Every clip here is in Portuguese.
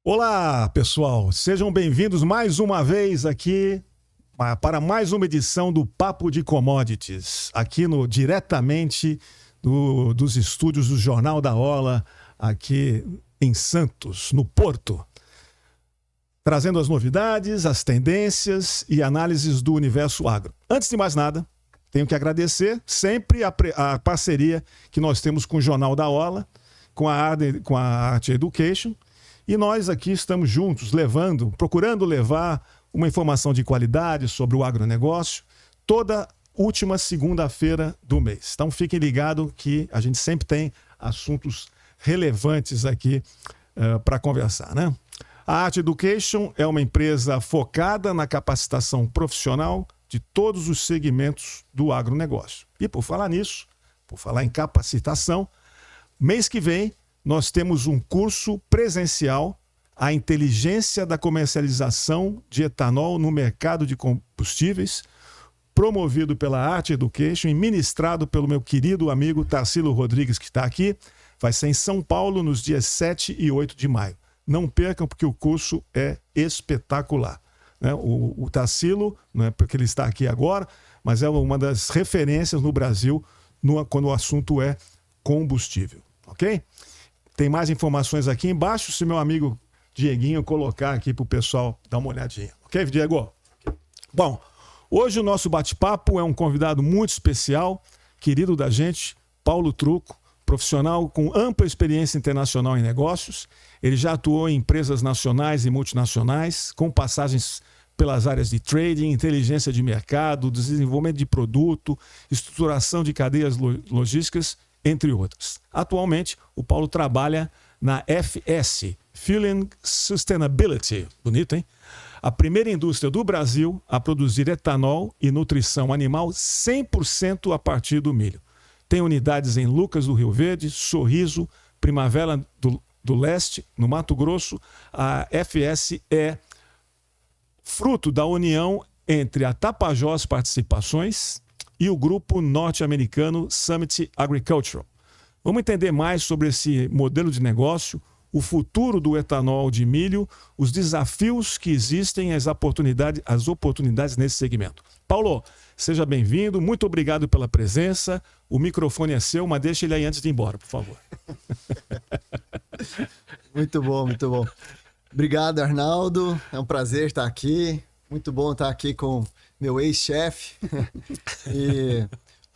Olá, pessoal. Sejam bem-vindos mais uma vez aqui para mais uma edição do Papo de Commodities, aqui diretamente dos estúdios do Jornal da Ola, aqui em Santos, no Porto. Trazendo as novidades, as tendências e análises do universo agro. Antes de mais nada, tenho que agradecer sempre a parceria que nós temos com o Jornal da Ola, com a Arte Education. E nós aqui estamos juntos, procurando levar uma informação de qualidade sobre o agronegócio toda última segunda-feira do mês. Então fiquem ligados que a gente sempre tem assuntos relevantes aqui para conversar, né? A Arte Education é uma empresa focada na capacitação profissional de todos os segmentos do agronegócio. E por falar nisso, por falar em capacitação, mês que vem nós temos um curso presencial, a inteligência da comercialização de etanol no mercado de combustíveis, promovido pela Arte Education e ministrado pelo meu querido amigo Tarsilo Rodrigues, que está aqui. Vai ser em São Paulo nos dias 7 e 8 de maio. Não percam, porque o curso é espetacular. O Tarsilo, não é porque ele está aqui agora, mas é uma das referências no Brasil quando o assunto é combustível. Ok? Tem mais informações aqui embaixo, se meu amigo Dieguinho colocar aqui para o pessoal dar uma olhadinha. Ok, Diego? Bom, hoje o nosso bate-papo é um convidado muito especial, querido da gente, Paulo Trucco, profissional com ampla experiência internacional em negócios. Ele já atuou em empresas nacionais e multinacionais, com passagens pelas áreas de trading, inteligência de mercado, desenvolvimento de produto, estruturação de cadeias logísticas, entre outras. Atualmente, o Paulo trabalha na FS, Fueling Sustainability, bonito, hein? A primeira indústria do Brasil a produzir etanol e nutrição animal 100% a partir do milho. Tem unidades em Lucas do Rio Verde, Sorriso, Primavera do Leste, no Mato Grosso. A FS é fruto da união entre a Tapajós Participações e o grupo norte-americano Summit Agricultural. Vamos entender mais sobre esse modelo de negócio, o futuro do etanol de milho, os desafios que existem, as oportunidades nesse segmento. Paulo, seja bem-vindo, muito obrigado pela presença. O microfone é seu, mas deixa ele aí antes de ir embora, por favor. Muito bom, muito bom. Obrigado, Arnaldo. É um prazer estar aqui. Muito bom estar aqui com meu ex-chefe e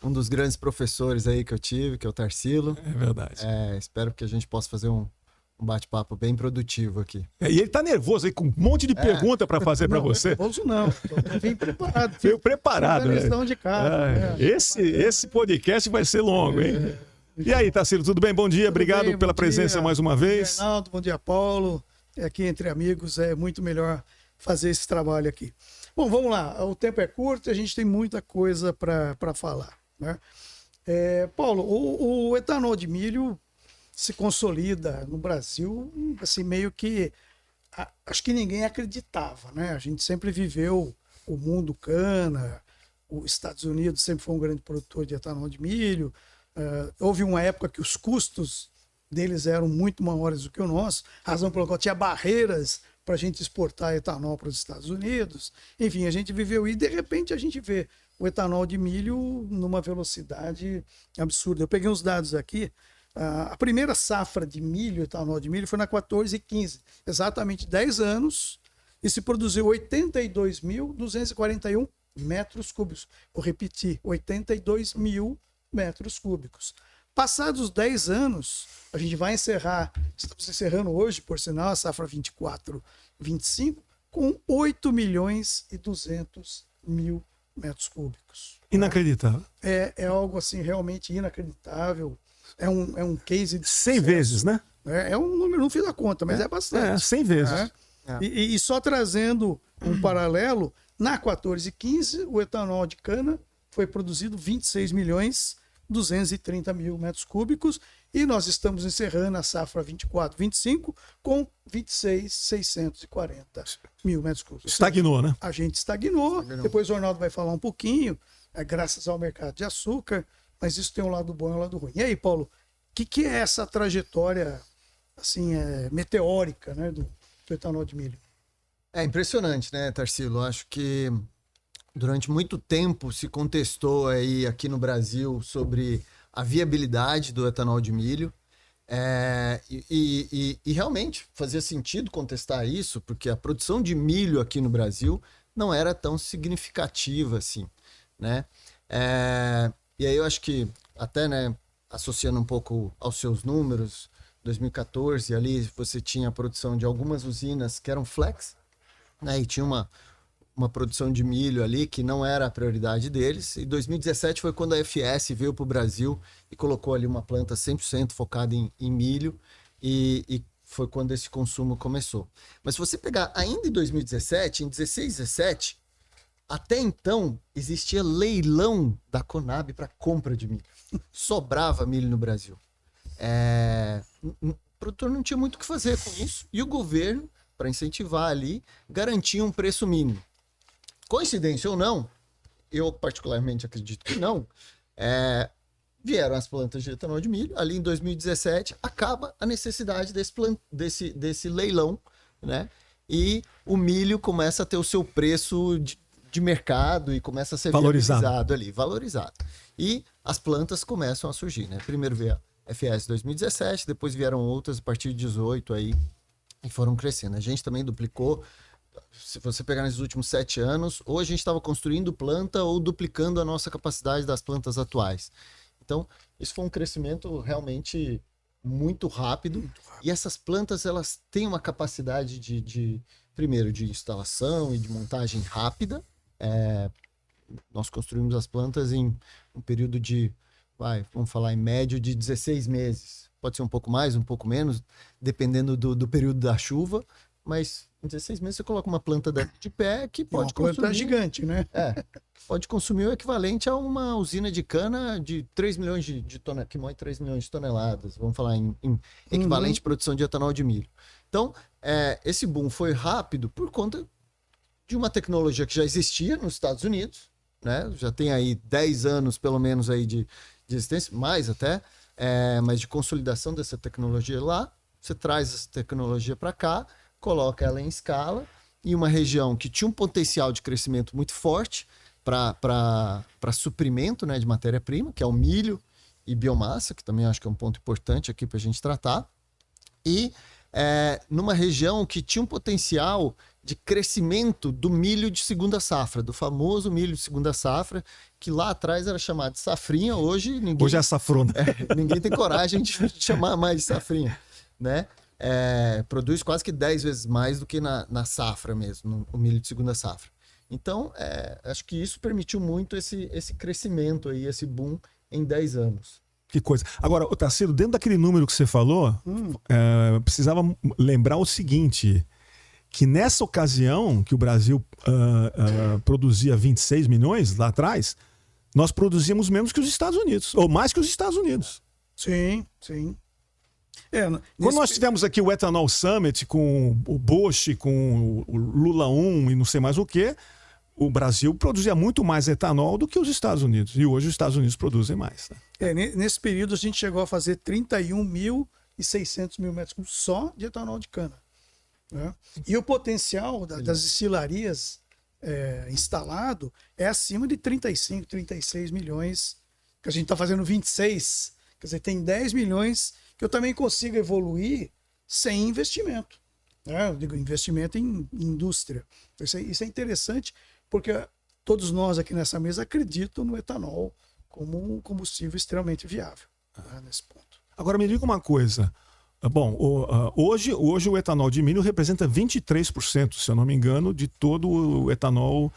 um dos grandes professores aí que eu tive, que é o Tarsilo. É verdade. Espero que a gente possa fazer um bate-papo bem produtivo aqui. E ele tá nervoso aí, com um monte de pergunta para fazer para você. Nervoso não, eu vim preparado. Veio preparado. Fiz a lição de casa. Esse podcast vai ser longo, hein? E aí, Tarsilo, tudo bem? Bom dia, obrigado pela presença mais uma vez. Bom dia, Arnaldo, bom dia, Paulo. Aqui entre amigos é muito melhor fazer esse trabalho aqui. Bom, vamos lá. O tempo é curto e a gente tem muita coisa para falar, né? Paulo, o etanol de milho se consolida no Brasil, assim, meio que acho que ninguém acreditava, né? A gente sempre viveu o mundo cana, os Estados Unidos sempre foi um grande produtor de etanol de milho. Houve uma época que os custos deles eram muito maiores do que o nosso, razão pela qual tinha barreiras para a gente exportar etanol para os Estados Unidos. Enfim, a gente viveu e de repente a gente vê o etanol de milho numa velocidade absurda. Eu peguei uns dados aqui. A primeira safra de milho, etanol de milho, foi na 14 e 15, exatamente 10 anos, e se produziu 82.241 metros cúbicos. Vou repetir, 82 mil metros cúbicos. Passados 10 anos, a gente vai encerrar, estamos encerrando hoje, por sinal, a safra 24-25, com 8.200.000 metros cúbicos. Inacreditável. É algo assim realmente inacreditável. É um case de 100 vezes, né? É um número, não fiz a conta, mas é bastante. 100 vezes. E só trazendo um paralelo, na 1415, o etanol de cana foi produzido 26.230.000 metros cúbicos e nós estamos encerrando a safra 24-25 com 26.640.000 metros cúbicos. Estagnou, né? A gente estagnou. Depois o Arnaldo vai falar um pouquinho, graças ao mercado de açúcar, mas isso tem um lado bom e um lado ruim. E aí, Paulo, o que é essa trajetória assim, meteórica, né, do etanol de milho? É impressionante, né, Tarsilo? Acho que durante muito tempo se contestou aí aqui no Brasil sobre a viabilidade do etanol de milho. E realmente fazia sentido contestar isso, porque a produção de milho aqui no Brasil não era tão significativa assim, né? E aí eu acho que até, né, associando um pouco aos seus números, 2014 ali você tinha a produção de algumas usinas que eram flex, né, e tinha uma produção de milho ali que não era a prioridade deles. E 2017 foi quando a FS veio para o Brasil e colocou ali uma planta 100% focada em milho, e foi quando esse consumo começou. Mas se você pegar ainda em 2017, em 16, 17, até então existia leilão da Conab para compra de milho. Sobrava milho no Brasil. O produtor não tinha muito o que fazer com isso, e o governo, para incentivar ali, garantia um preço mínimo. Coincidência ou não, eu particularmente acredito que não, vieram as plantas de etanol de milho, ali em 2017 acaba a necessidade desse leilão, né? E o milho começa a ter o seu preço de mercado e começa a ser valorizado ali, valorizado. E as plantas começam a surgir, né? Primeiro veio a FS 2017, depois vieram outras a partir de 18 aí, e foram crescendo. A gente também duplicou. Se você pegar nesses últimos 7 anos, ou a gente estava construindo planta ou duplicando a nossa capacidade das plantas atuais. Então, isso foi um crescimento realmente muito rápido. E essas plantas, elas têm uma capacidade primeiro, de instalação e de montagem rápida. Nós construímos as plantas em um período vamos falar em médio de 16 meses. Pode ser um pouco mais, um pouco menos, dependendo do período da chuva, mas em 16 meses você coloca uma planta de pé que pode consumir... Uma planta gigante, né? Pode consumir o equivalente a uma usina de cana de 3 milhões de toneladas, que moe 3 milhões de toneladas, vamos falar em equivalente de produção de etanol de milho. Então, esse boom foi rápido por conta de uma tecnologia que já existia nos Estados Unidos, né? Já tem aí 10 anos, pelo menos, aí de existência, mais até, mas de consolidação dessa tecnologia lá. Você traz essa tecnologia para cá, coloca ela em escala, em uma região que tinha um potencial de crescimento muito forte para suprimento, né, de matéria-prima, que é o milho e biomassa, que também acho que é um ponto importante aqui para a gente tratar, e numa região que tinha um potencial de crescimento do milho de segunda safra, do famoso milho de segunda safra, que lá atrás era chamado de safrinha, hoje é safrona. Ninguém tem coragem de chamar mais de safrinha, né? Produz quase que 10 vezes mais do que na safra mesmo, no milho de segunda safra. Então, acho que isso permitiu muito esse crescimento aí, esse boom em 10 anos. Que coisa. Agora, Tarsilo, dentro daquele número que você falou, precisava lembrar o seguinte, que nessa ocasião que o Brasil produzia 26 milhões lá atrás, nós produzíamos menos que os Estados Unidos, ou mais que os Estados Unidos. Sim, sim. Quando nós tivemos aqui o Ethanol Summit com o Bosch, com o Lula 1 e não sei mais o que, o Brasil produzia muito mais etanol do que os Estados Unidos. E hoje os Estados Unidos produzem mais. Né? Nesse período a gente chegou a fazer 31.600 mil metros cúbicos só de etanol de cana. Né? E o potencial das destilarias instalado é acima de 35, 36 milhões, que a gente está fazendo 26. Quer dizer, tem 10 milhões que eu também consigo evoluir sem investimento. Né? Eu digo investimento em indústria. Isso é interessante, porque todos nós aqui nessa mesa acreditam no etanol como um combustível extremamente viável, né, nesse ponto. Agora me diga uma coisa. Bom, hoje o etanol de milho representa 23%, se eu não me engano, de todo o etanol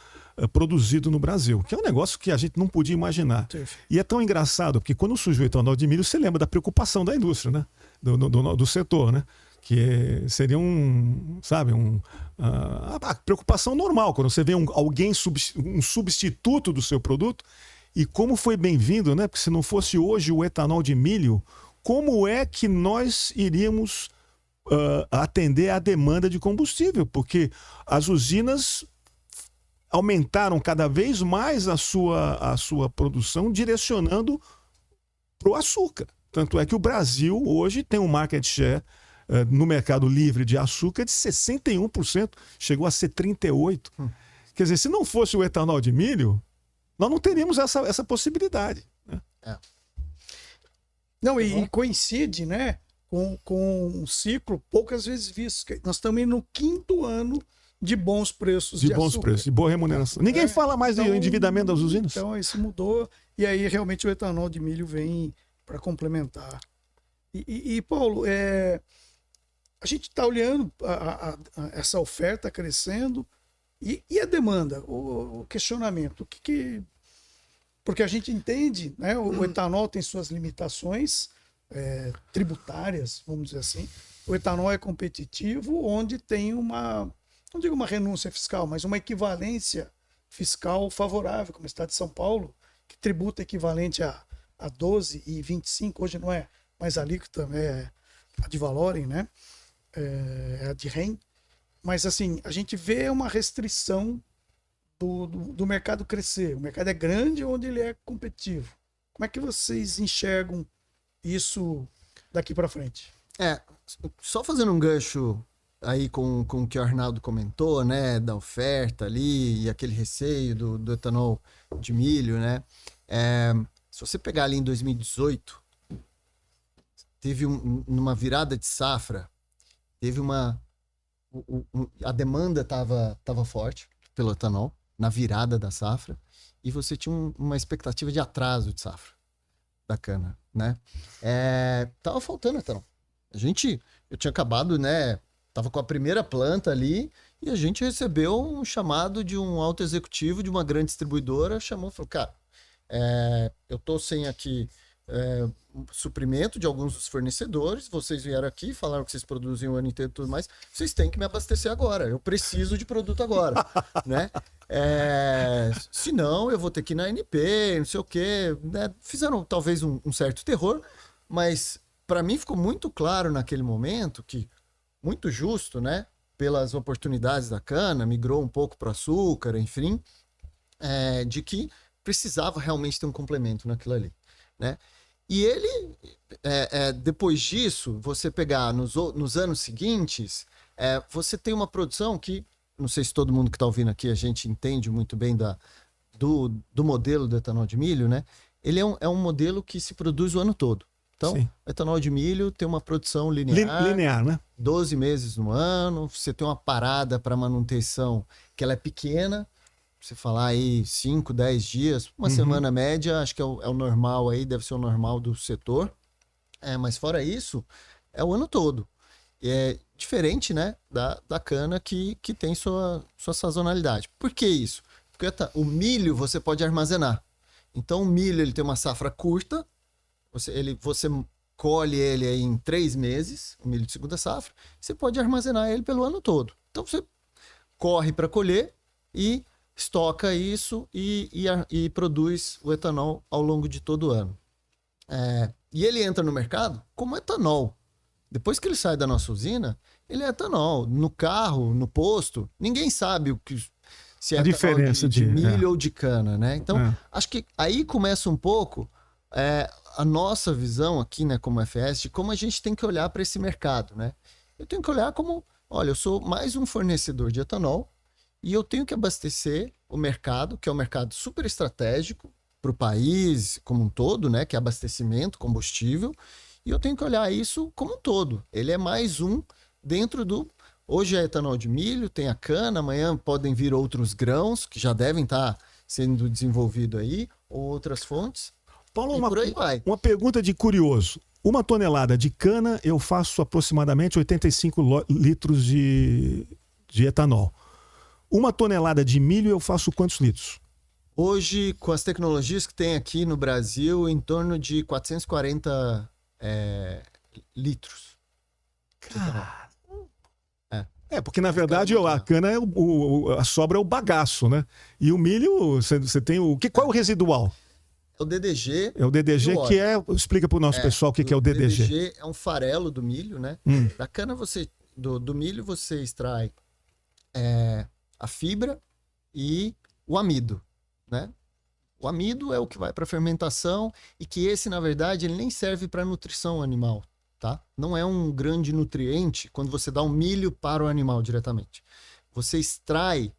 produzido no Brasil, que é um negócio que a gente não podia imaginar. E é tão engraçado, porque quando surgiu o etanol de milho, você lembra da preocupação da indústria, né? Do setor, né? Que seria a preocupação normal, quando você vê um substituto do seu produto, e como foi bem-vindo, né? Porque se não fosse hoje o etanol de milho, como é que nós iríamos atender à demanda de combustível? Porque as usinas aumentaram cada vez mais a sua produção, direcionando para o açúcar. Tanto é que o Brasil hoje tem um market share no mercado livre de açúcar de 61%, chegou a ser 38%. Quer dizer, se não fosse o etanol de milho, nós não teríamos essa possibilidade. Né? Não, e coincide, né, com um ciclo poucas vezes visto. Nós estamos indo no 5º ano de bons preços de bons açúcar. preços, de boa remuneração. Ninguém fala mais de endividamento das usinas. Então, isso mudou. E aí, realmente, o etanol de milho vem para complementar. E Paulo, a gente está olhando essa oferta crescendo e a demanda, o questionamento. Porque a gente entende, né, o etanol tem suas limitações tributárias, vamos dizer assim. O etanol é competitivo, onde tem não digo uma renúncia fiscal, mas uma equivalência fiscal favorável, como o Estado de São Paulo, que tributa equivalente a 12,25, hoje não é mais a alíquota, é a de Valorem, né? É a de REN. Mas assim, a gente vê uma restrição do mercado crescer. O mercado é grande onde ele é competitivo. Como é que vocês enxergam isso daqui para frente? Só fazendo um gancho aí com o que o Arnaldo comentou, né, da oferta ali e aquele receio do etanol de milho, né? Se você pegar ali em 2018, teve numa virada de safra, teve a demanda estava forte pelo etanol na virada da safra e você tinha uma expectativa de atraso de safra da cana, né? Tava faltando etanol. Eu tinha acabado, né? Tava com a primeira planta ali e a gente recebeu um chamado de um alto executivo de uma grande distribuidora, chamou e falou, cara, eu tô sem aqui suprimento de alguns dos fornecedores, vocês vieram aqui, falaram que vocês produzem o ano inteiro e tudo mais, vocês têm que me abastecer agora, eu preciso de produto agora, né? Senão eu vou ter que ir na ANP, não sei o quê, né? Fizeram talvez um certo terror, mas para mim ficou muito claro naquele momento que muito justo, né? Pelas oportunidades da cana, migrou um pouco para o açúcar, enfim, de que precisava realmente ter um complemento naquilo ali, né? E ele, depois disso, você pegar nos anos seguintes, você tem uma produção que, não sei se todo mundo que está ouvindo aqui, a gente entende muito bem do modelo do etanol de milho, né? Ele é um modelo que se produz o ano todo. Então, Sim. o etanol de milho tem uma produção linear. Linear, né? 12 meses no ano, você tem uma parada para manutenção que ela é pequena, você falar aí 5, 10 dias, uma semana média, acho que é o normal aí, deve ser o normal do setor. Mas fora isso, é o ano todo. E é diferente, né, da cana que tem sua sazonalidade. Por que isso? Porque o milho você pode armazenar. Então o milho ele tem uma safra curta, você colhe ele aí em 3 meses, o milho de segunda safra, você pode armazenar ele pelo ano todo. Então você corre para colher e estoca isso e produz o etanol ao longo de todo o ano. E ele entra no mercado como etanol. Depois que ele sai da nossa usina, ele é etanol. No carro, no posto, ninguém sabe se é a etanol diferença de milho ou de cana, né? Então, acho que aí começa um pouco a nossa visão aqui, né, como FS, de como a gente tem que olhar para esse mercado, né? Eu tenho que olhar como, olha, eu sou mais um fornecedor de etanol e eu tenho que abastecer o mercado, que é um mercado super estratégico para o país como um todo, né, que é abastecimento, combustível, e eu tenho que olhar isso como um todo. Ele é mais um dentro do... Hoje é etanol de milho, tem a cana, amanhã podem vir outros grãos que já devem estar sendo desenvolvidos aí, ou outras fontes. Paulo, por aí vai. Uma pergunta de curioso. Uma tonelada de cana, eu faço aproximadamente 85 litros de etanol. Uma tonelada de milho, eu faço quantos litros? Hoje, com as tecnologias que tem aqui no Brasil, em torno de 440 litros. Cara. Porque na verdade a cana, a sobra é o bagaço, né? E o milho, você tem o... Qual é o residual? É o DDG. É o DDG que é... Explica para o nosso pessoal o que é o DDG. O DDG é um farelo do milho, né? Da cana, do milho, você extrai a fibra e o amido, né? O amido é o que vai para fermentação e que esse, na verdade, ele nem serve para nutrição animal. tá? Não é um grande nutriente quando você dá o milho para o animal diretamente. Você extrai,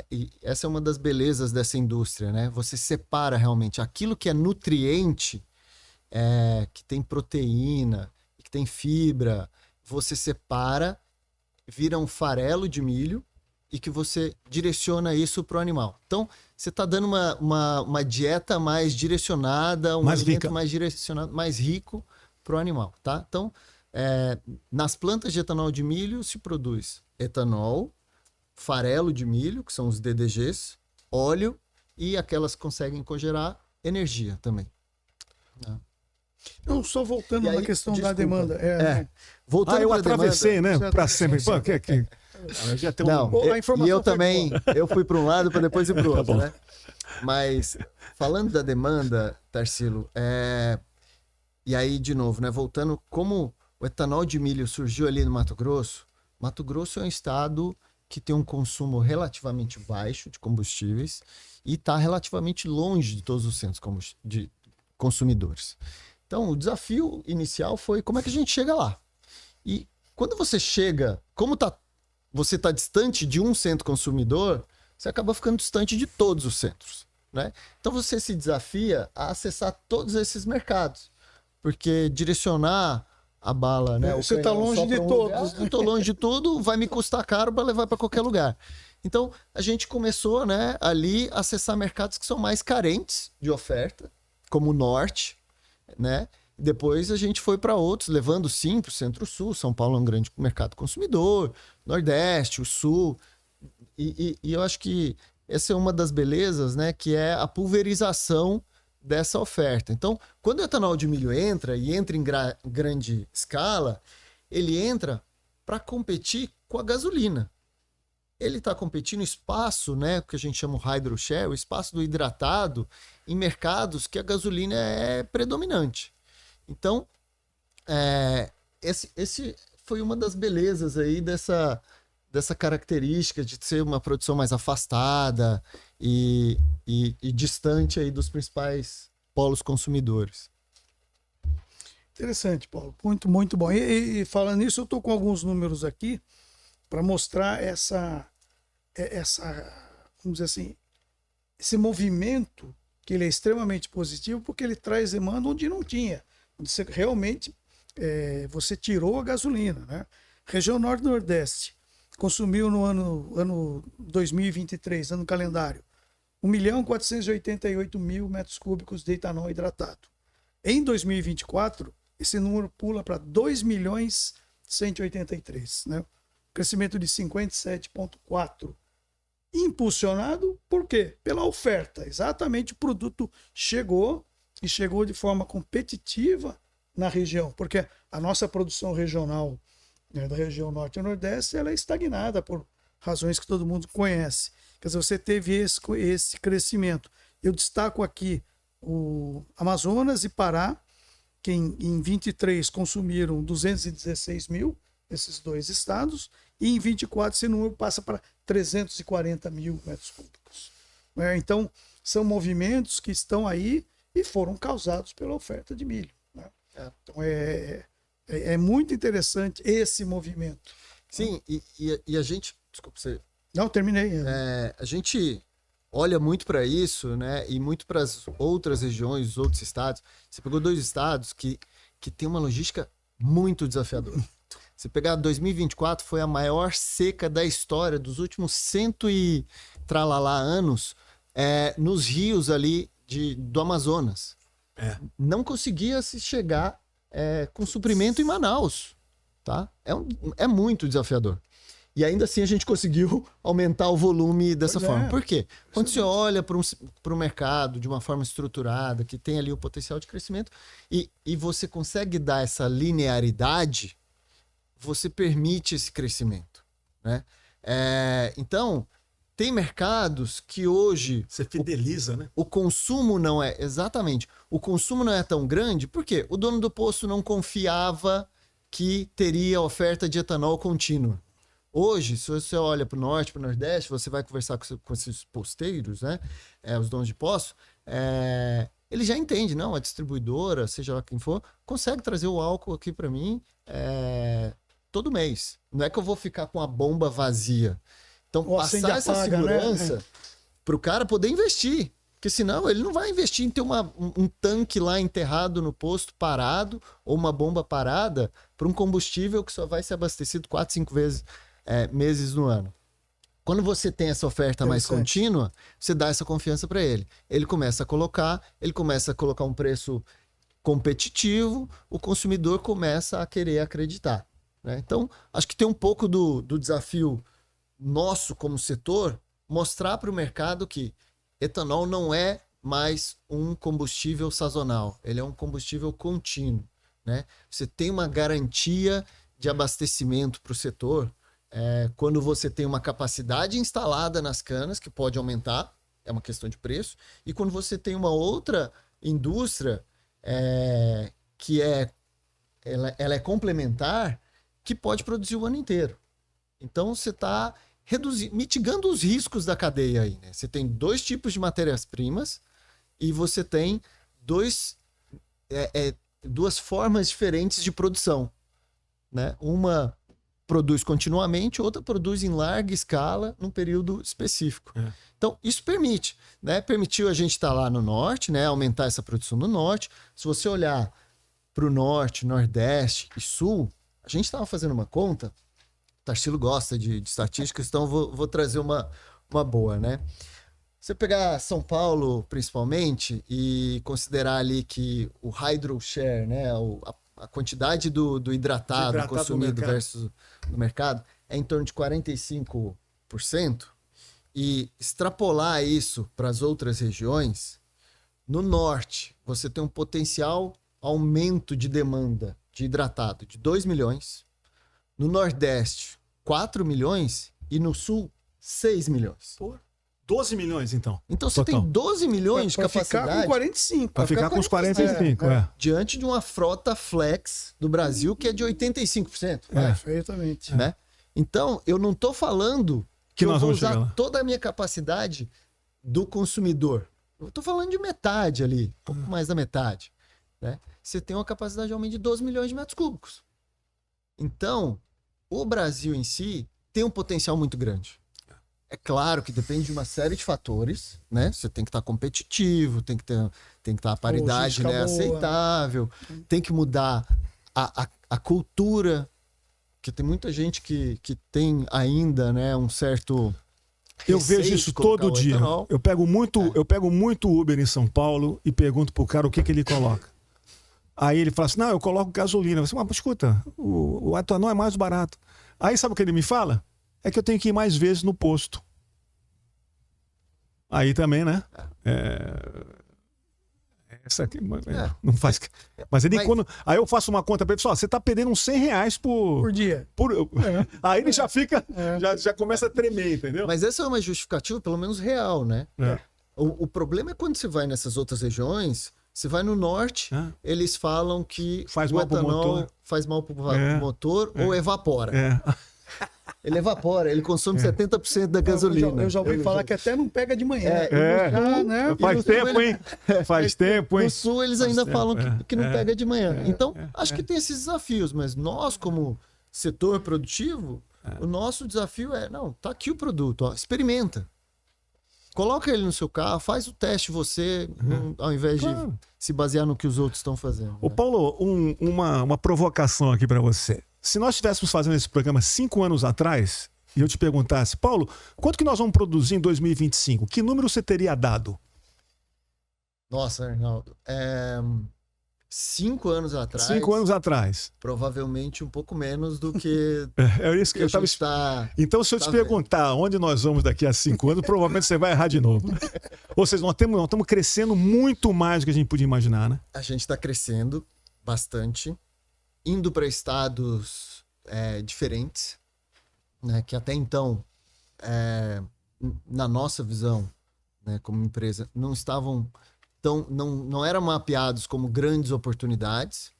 e essa é uma das belezas dessa indústria, né? Você separa realmente aquilo que é nutriente, que tem proteína, que tem fibra, você separa, vira um farelo de milho e que você direciona isso para o animal. Então, você está dando uma dieta mais direcionada, um mais alimento rica. mais direcionado, mais rico para o animal, tá? Então, nas plantas de etanol de milho se produz etanol, farelo de milho, que são os DDGs, óleo e aquelas que conseguem cogerar energia também. Não, só voltando E aí, na questão da desculpa. demanda. Voltando eu pra atravessei, demanda, né? Para sempre. Pô, já tem Não, A informação e eu foi também, eu fui para um lado para depois ir para o outro, bom. né? Mas, falando da demanda, Tarsilo, e aí, de novo, né? Voltando, como o etanol de milho surgiu ali no Mato Grosso é um estado que tem um consumo relativamente baixo de combustíveis e está relativamente longe de todos os centros de consumidores. Então, o desafio inicial foi como é que a gente chega lá. E quando você chega, você está distante de um centro consumidor, você acaba ficando distante de todos os centros, né? Então, você se desafia a acessar todos esses mercados, porque direcionar a bala, né? Você está longe de todos. Eu estou longe de tudo, vai me custar caro para levar para qualquer lugar. Então, a gente começou, né, ali a acessar mercados que são mais carentes de oferta, como o Norte, né? Depois a gente foi para outros, levando sim para o Centro-Sul. São Paulo é um grande mercado consumidor, Nordeste, o Sul. E eu acho que essa é uma das belezas, né? Que é a pulverização dessa oferta. Então, quando o etanol de milho entra em grande escala, ele entra para competir com a gasolina. Ele está competindo espaço, né, que a gente chama o hydroshare, o espaço do hidratado, em mercados que a gasolina é predominante. Então, esse foi uma das belezas aí dessa característica de ser uma produção mais afastada e distante aí dos principais polos consumidores. Interessante, Paulo. Muito, muito bom. E falando nisso, eu estou com alguns números aqui para mostrar vamos dizer assim, esse movimento que ele é extremamente positivo porque ele traz demanda onde não tinha. Onde você realmente você tirou a gasolina, né? Região Norte e Nordeste consumiu no ano 2023, ano calendário, 1.488.000 metros cúbicos de etanol hidratado. Em 2024, esse número pula para 2.183.000, né? Crescimento de 57,4%. Impulsionado por quê? Pela oferta. Exatamente, o produto chegou e chegou de forma competitiva na região, porque a nossa produção regional, né, da região Norte e Nordeste, ela é estagnada por razões que todo mundo conhece. Quer dizer, você teve esse crescimento. Eu destaco aqui o Amazonas e Pará, que em 23 consumiram 216.000, esses dois estados, e em 24 esse número passa para 340.000 metros cúbicos. Então, são movimentos que estão aí e foram causados pela oferta de milho, né? Então, é muito interessante esse movimento. Sim, e a gente... Desculpa, você... Não, terminei. A gente olha muito para isso, né? E muito para as outras regiões, os outros estados. Você pegou dois estados que tem uma logística muito desafiadora. Se pegar 2024, foi a maior seca da história dos últimos 100 e tralalá anos nos rios ali do Amazonas. Não conseguia se chegar com suprimento em Manaus, tá? É muito desafiador. E ainda assim a gente conseguiu aumentar o volume dessa forma. Por quê? Quando você olha para o mercado de uma forma estruturada, que tem ali o potencial de crescimento, e você consegue dar essa linearidade, você permite esse crescimento, né? Então, tem mercados que hoje... Você fideliza, né? O consumo não é... Exatamente. O consumo não é tão grande, porque o dono do posto não confiava que teria oferta de etanol contínua. Hoje, se você olha para o Norte, para o Nordeste, você vai conversar com esses posteiros, né? Os donos de posto, ele já entende, não, a distribuidora, seja lá quem for, consegue trazer o álcool aqui para mim todo mês. Não é que eu vou ficar com a bomba vazia. Então, Ou acende passar e essa apaga, segurança né? para o cara poder investir. Porque senão ele não vai investir em ter um tanque lá enterrado no posto parado ou uma bomba parada para um combustível que só vai ser abastecido 4, 5 meses no ano. Quando você tem essa oferta mais contínua, você dá essa confiança para ele. Ele começa a colocar um preço competitivo, o consumidor começa a querer acreditar, né? Então, acho que tem um pouco do desafio nosso como setor, mostrar para o mercado que etanol não é mais um combustível sazonal, ele é um combustível contínuo, né? Você tem uma garantia de abastecimento para o setor quando você tem uma capacidade instalada nas canas, que pode aumentar, é uma questão de preço, e quando você tem uma outra indústria que ela é complementar, que pode produzir o ano inteiro. Então você está mitigando os riscos da cadeia aí, né? Você tem 2 tipos de matérias-primas e você tem duas formas diferentes de produção, né? Uma produz continuamente, outra produz em larga escala num período específico. Então, isso permite, né? Permitiu a gente estar lá no norte, né? Aumentar essa produção no norte. Se você olhar para o norte, nordeste e sul, a gente estava fazendo uma conta, o Tarsilo gosta de estatísticas, então vou trazer uma boa, né? Você pegar São Paulo, principalmente, e considerar ali que o hydro share, né? A quantidade do hidratado consumido versus no mercado é em torno de 45%. E extrapolar isso para as outras regiões, no norte, você tem um potencial aumento de demanda de hidratado de 2 milhões, no nordeste, 4 milhões e no sul, 6 milhões. Pô, 12 milhões, então. Então você tem 12 milhões de capacidade. Ficar com 45. Para ficar com os 45, Diante de uma frota flex do Brasil que é de 85%. Perfeitamente. Né? Então, eu não estou falando que eu nós vou vamos chegar usar lá. toda a minha capacidade do consumidor. Eu estou falando de metade ali, um pouco mais da metade. Né? Você tem uma capacidade de aumento de 12 milhões de metros cúbicos. Então, o Brasil em si tem um potencial muito grande. É claro que depende de uma série de fatores, né? Você tem que estar competitivo, tem que estar a paridade, né, aceitável, tem que mudar a cultura, porque tem muita gente que tem ainda, né, um certo... Eu vejo isso todo dia. Eu pego muito Uber em São Paulo e pergunto pro cara o que ele coloca. Aí ele fala assim, não, eu coloco gasolina. Você fala, mas escuta, o etanol é mais barato. Aí sabe o que ele me fala? É que eu tenho que ir mais vezes no posto. Aí também, né? Essa aqui, não faz. Mas ele quando. Aí eu faço uma conta para ele, você tá perdendo uns R$100 por dia. Aí ele já fica. Já começa a tremer, entendeu? Mas essa é uma justificativa, pelo menos real, né? O problema é quando você vai nessas outras regiões. Você vai no norte, eles falam que o etanol faz mal pro motor ou evapora. Ele evapora, ele consome 70% da gasolina. Eu já ouvi falar que até não pega de manhã. Né? Faz tempo, hein? Faz tempo, hein? No sul eles ainda falam que não pega de manhã. Então, acho que tem esses desafios, mas nós, como setor produtivo, o nosso desafio não, tá aqui o produto, ó, experimenta. Coloca ele no seu carro, faz o teste você, ao invés de se basear no que os outros estão fazendo. Ô, Paulo, uma provocação aqui para você. Se nós estivéssemos fazendo esse programa 5 anos atrás, e eu te perguntasse, Paulo, quanto que nós vamos produzir em 2025? Que número você teria dado? Nossa, Arnaldo, 5 anos atrás... 5 anos atrás. Provavelmente um pouco menos do que... isso que eu estava... Então, se eu te perguntar onde nós vamos daqui a 5 anos, provavelmente você vai errar de novo. Ou seja, nós estamos crescendo muito mais do que a gente podia imaginar, né? A gente está crescendo bastante, indo para estados diferentes, né, que até então, na nossa visão, né, como empresa, não estavam não eram mapeados como grandes oportunidades.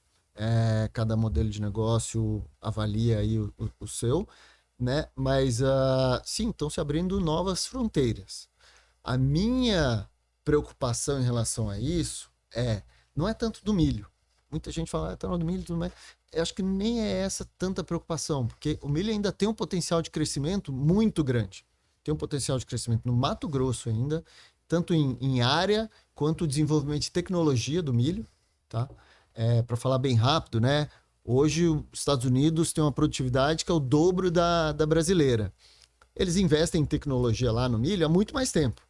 Cada modelo de negócio avalia aí o seu, né? Mas sim, estão se abrindo novas fronteiras. A minha preocupação em relação a isso não é tanto do milho. Muita gente fala, etanol do milho e tudo mais. Eu acho que nem é essa tanta preocupação, porque o milho ainda tem um potencial de crescimento muito grande. Tem um potencial de crescimento no Mato Grosso ainda, tanto em área quanto desenvolvimento de tecnologia do milho, tá? Para falar bem rápido, né? Hoje os Estados Unidos têm uma produtividade que é o dobro da brasileira. Eles investem em tecnologia lá no milho há muito mais tempo.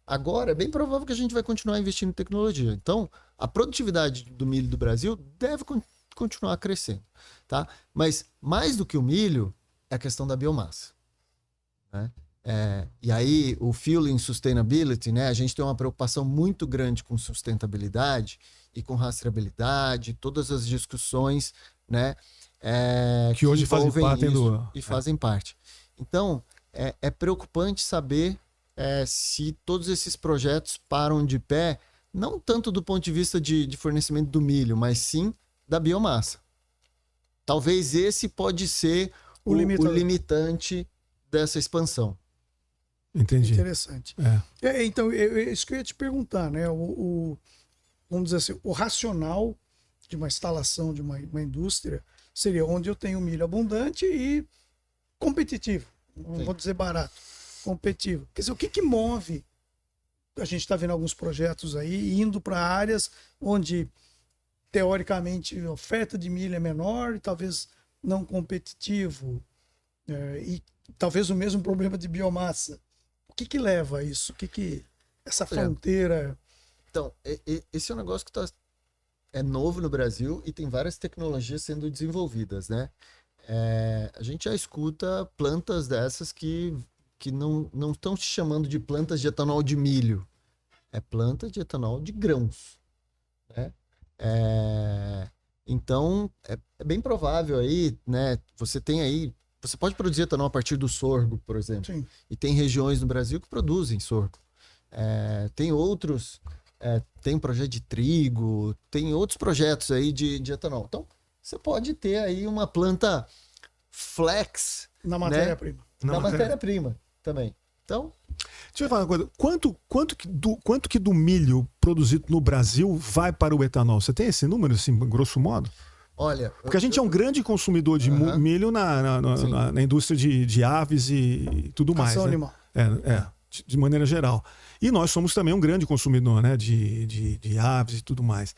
Agora, é bem provável que a gente vai continuar investindo em tecnologia. Então, a produtividade do milho do Brasil deve continuar crescendo, tá? Mas, mais do que o milho, é a questão da biomassa, né? E aí, o Fueling Sustainability, né? A gente tem uma preocupação muito grande com sustentabilidade e com rastreabilidade, todas as discussões, né? Que hoje fazem parte fazem parte. Então, é preocupante saber se todos esses projetos param de pé, não tanto do ponto de vista de fornecimento do milho, mas sim da biomassa. Talvez esse pode ser o limitante dessa expansão. Entendi. Interessante. Então, isso que eu ia te perguntar, né? Vamos dizer assim, o racional de uma instalação de uma indústria seria onde eu tenho milho abundante e competitivo. Não vou dizer barato. Competitivo. Quer dizer, o que move? A gente está vendo alguns projetos aí indo para áreas onde, teoricamente, a oferta de milho é menor e talvez não competitivo. E talvez o mesmo problema de biomassa. O que leva a isso? Essa fronteira... Então, esse é um negócio que é novo no Brasil e tem várias tecnologias sendo desenvolvidas, né? A gente já escuta plantas dessas que não estão se chamando de plantas de etanol de milho. É planta de etanol de grãos, né? Então, é bem provável aí, né? Você pode produzir etanol a partir do sorgo, por exemplo. Sim. E tem regiões no Brasil que produzem sorgo. Tem outros, tem um projeto de trigo, tem outros projetos aí de etanol. Então, você pode ter aí uma planta flex na matéria-prima. Né? Na matéria-prima também. Então, deixa eu falar uma coisa. Quanto que do milho produzido no Brasil vai para o etanol? Você tem esse número, assim, grosso modo? Olha... Porque a gente é um grande consumidor de milho na indústria de aves e tudo mais. Ração né? animal. De maneira geral. E nós somos também um grande consumidor, né, de aves e tudo mais.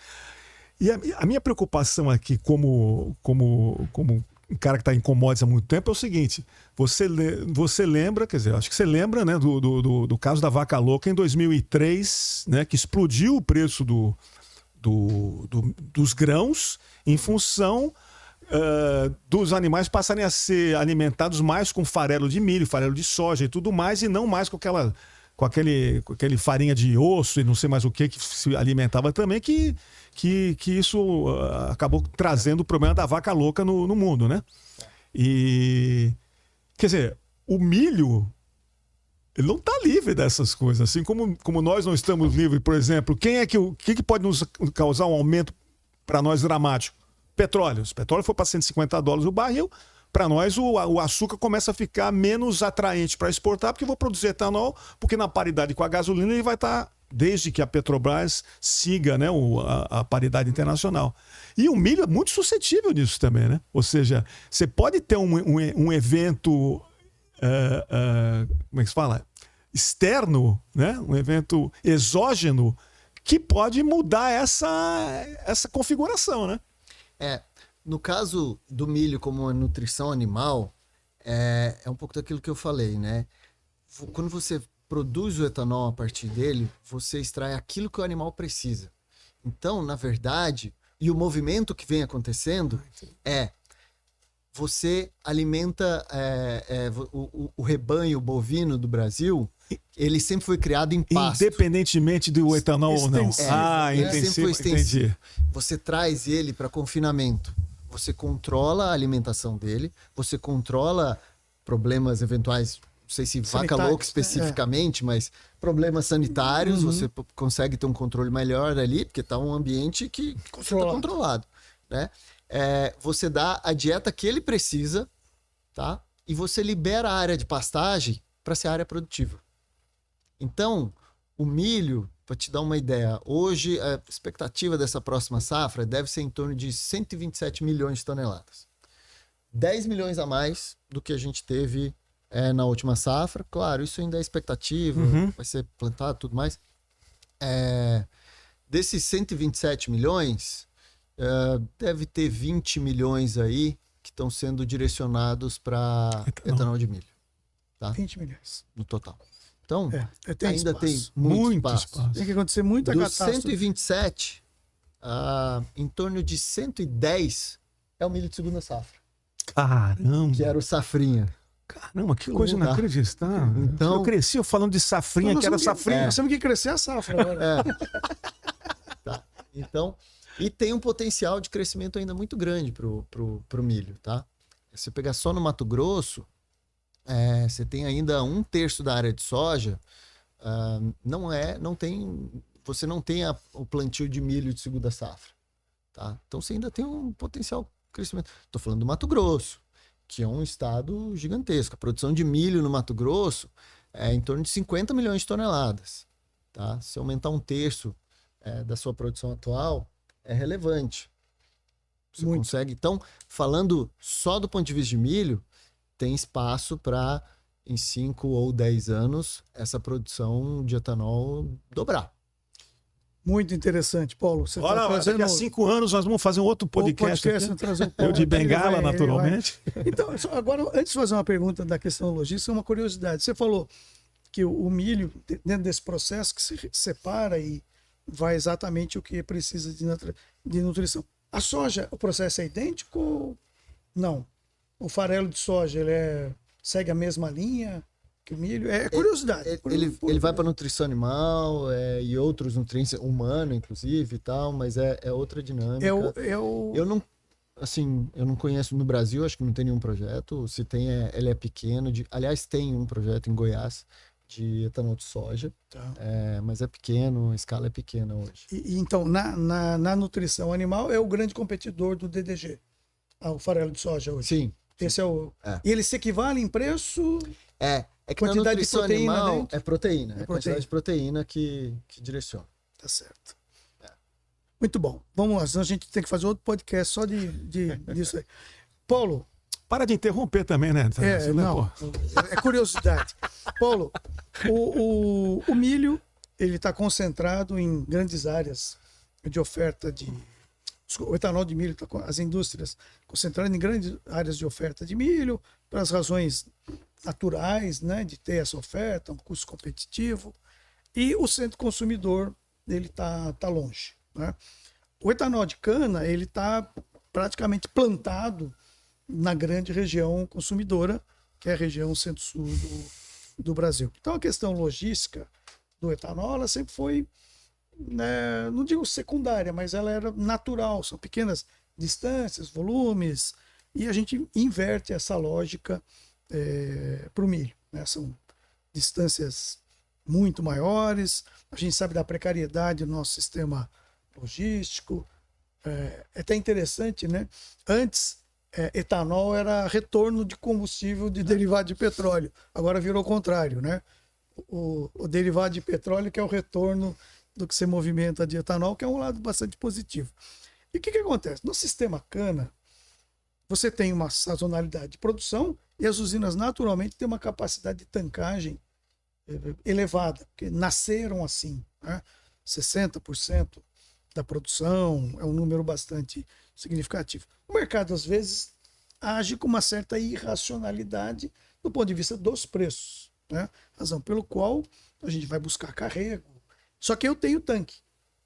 E a minha preocupação aqui como um cara que está em commodities há muito tempo é o seguinte: você lembra, quer dizer, acho que você lembra, né, do caso da vaca louca em 2003, né, que explodiu o preço dos grãos em função dos animais passarem a ser alimentados mais com farelo de milho, farelo de soja e tudo mais, e não mais com aquele farinha de osso e não sei mais o que se alimentava também, que isso acabou trazendo o problema da vaca louca no mundo, né? E, quer dizer, o milho, ele não está livre dessas coisas, assim como nós não estamos livres. Por exemplo, o que pode nos causar um aumento para nós dramático? Petróleo. Se o petróleo for para $150 o barril, para nós o açúcar começa a ficar menos atraente para exportar, porque eu vou produzir etanol, porque na paridade com a gasolina ele vai estar, desde que a Petrobras siga, né, a paridade internacional. E o milho é muito suscetível nisso também, né? Ou seja, você pode ter um evento, como é que se fala? Externo, né? Um evento exógeno que pode mudar essa configuração, né? No caso do milho como uma nutrição animal, é um pouco daquilo que eu falei, né? Quando você produz o etanol a partir dele, você extrai aquilo que o animal precisa. Então, na verdade, e o movimento que vem acontecendo você alimenta o rebanho bovino do Brasil, ele sempre foi criado em pasto. Independentemente do etanol ou não. Entendi. Você traz ele para confinamento. Você controla a alimentação dele, você controla problemas eventuais, não sei se vaca louca especificamente, mas problemas sanitários, você consegue ter um controle melhor ali, porque está um ambiente que está controlado, né? Você dá a dieta que ele precisa, tá? E você libera a área de pastagem para ser área produtiva. Então, o milho para te dar uma ideia, hoje a expectativa dessa próxima safra deve ser em torno de 127 milhões de toneladas. 10 milhões a mais do que a gente teve na última safra. Claro, isso ainda é expectativa, vai ser plantado e tudo mais. Desses 127 milhões, deve ter 20 milhões aí que estão sendo direcionados para etanol de milho. Tá? 20 milhões. No total. Então, tem ainda espaço. tem muito espaço. Tem que acontecer muita Dos catástrofe. 127, em torno de 110 é o milho de segunda safra. Caramba! Que era o safrinha. Caramba, que coisa louco. inacreditável. Então- Eu cresci falando de safrinha, Nós que era temos safrinha. Nós temos que crescer a safra agora. Tá. Então, e tem um potencial de crescimento ainda muito grande pro milho, tá? Se você pegar só no Mato Grosso, você tem ainda 1/3 da área de soja, você não tem o plantio de milho de segunda safra, tá? Então você ainda tem um potencial de crescimento. Tô falando do Mato Grosso, que é um estado gigantesco. A produção de milho no Mato Grosso é em torno de 50 milhões de toneladas, tá? Se aumentar 1/3 da sua produção atual, é relevante. Você Muito. consegue. Então, falando só do ponto de vista de milho, tem espaço para, em 5 ou 10 anos, essa produção de etanol dobrar. Muito interessante, Paulo. Você Olha, está trazendo daqui a 5 anos nós vamos fazer um outro podcast. aqui. trazer o Eu de Paulo, bengala, ele vai- naturalmente. Então, agora, antes de fazer uma pergunta da questão logística, uma curiosidade. Você falou que o milho, dentro desse processo, que se separa e vai exatamente o que precisa de nutrição. A soja, o processo é idêntico ou não? O farelo de soja, segue a mesma linha que o milho? É curiosidade. Ele vai para nutrição animal e outros nutrientes, humano, inclusive, e tal, mas é outra dinâmica. Eu não conheço no Brasil, acho que não tem nenhum projeto. Se tem, ele é pequeno. Aliás, tem um projeto em Goiás de etanol de soja, Tá. mas é pequeno, a escala é pequena hoje. Então, na nutrição animal, é o grande competidor do DDG, o farelo de soja hoje. Sim. Esse é o. E ele se equivale em preço? É que na Quantidade de nutrição proteína animal dentro? é proteína. É a proteína. quantidade de proteína que direciona. Tá certo. Muito bom. Vamos lá, senão a gente tem que fazer outro podcast só disso aí. Paulo, Para de interromper também, né? Você não, é curiosidade. Paulo, o milho, ele está concentrado em grandes áreas de oferta o etanol de milho, as indústrias concentradas em grandes áreas de oferta de milho, para as razões naturais, né, de ter essa oferta, um custo competitivo, e o centro consumidor, ele está longe, né? O etanol de cana, ele está praticamente plantado na grande região consumidora, que é a região centro-sul do Brasil. Então, a questão logística do etanol, ela sempre foi, né, não digo secundária, mas ela era natural, são pequenas distâncias, volumes, e a gente inverte essa lógica para o milho, né? São distâncias muito maiores, a gente sabe da precariedade do nosso sistema logístico. É até interessante, né? Antes, etanol era retorno de combustível de derivado de petróleo, agora virou o contrário, né? O derivado de petróleo que é o retorno do que se movimenta de etanol, que é um lado bastante positivo. E o que acontece? No sistema cana, você tem uma sazonalidade de produção e as usinas naturalmente têm uma capacidade de tancagem elevada, porque nasceram assim, né? 60% da produção é um número bastante significativo. O mercado, às vezes, age com uma certa irracionalidade do ponto de vista dos preços, né? Razão pelo qual a gente vai buscar carrego. Só que eu tenho tanque,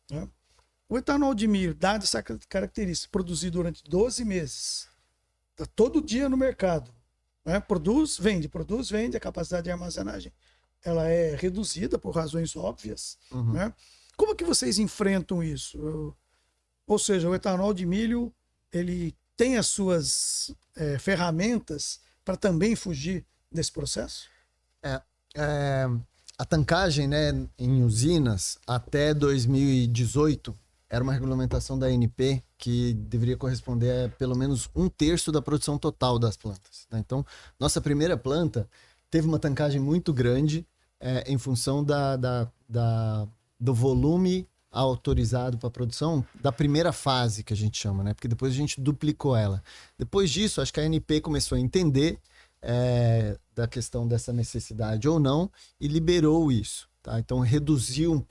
né? O etanol de milho, dada essa característica, produzido durante 12 meses, está todo dia no mercado, né? Produz, vende, a capacidade de armazenagem ela é reduzida por razões óbvias, né? Como que vocês enfrentam isso? Ou seja, o etanol de milho, ele tem as suas ferramentas para também fugir desse processo? A tancagem, né, em usinas até 2018 era uma regulamentação da ANP que deveria corresponder a pelo menos 1/3 da produção total das plantas, né? Então, nossa primeira planta teve uma tancagem muito grande em função da do volume autorizado para produção da primeira fase, que a gente chama, né? Porque depois a gente duplicou ela. Depois disso, acho que a ANP começou a entender da questão dessa necessidade ou não e liberou isso, tá? Então reduziu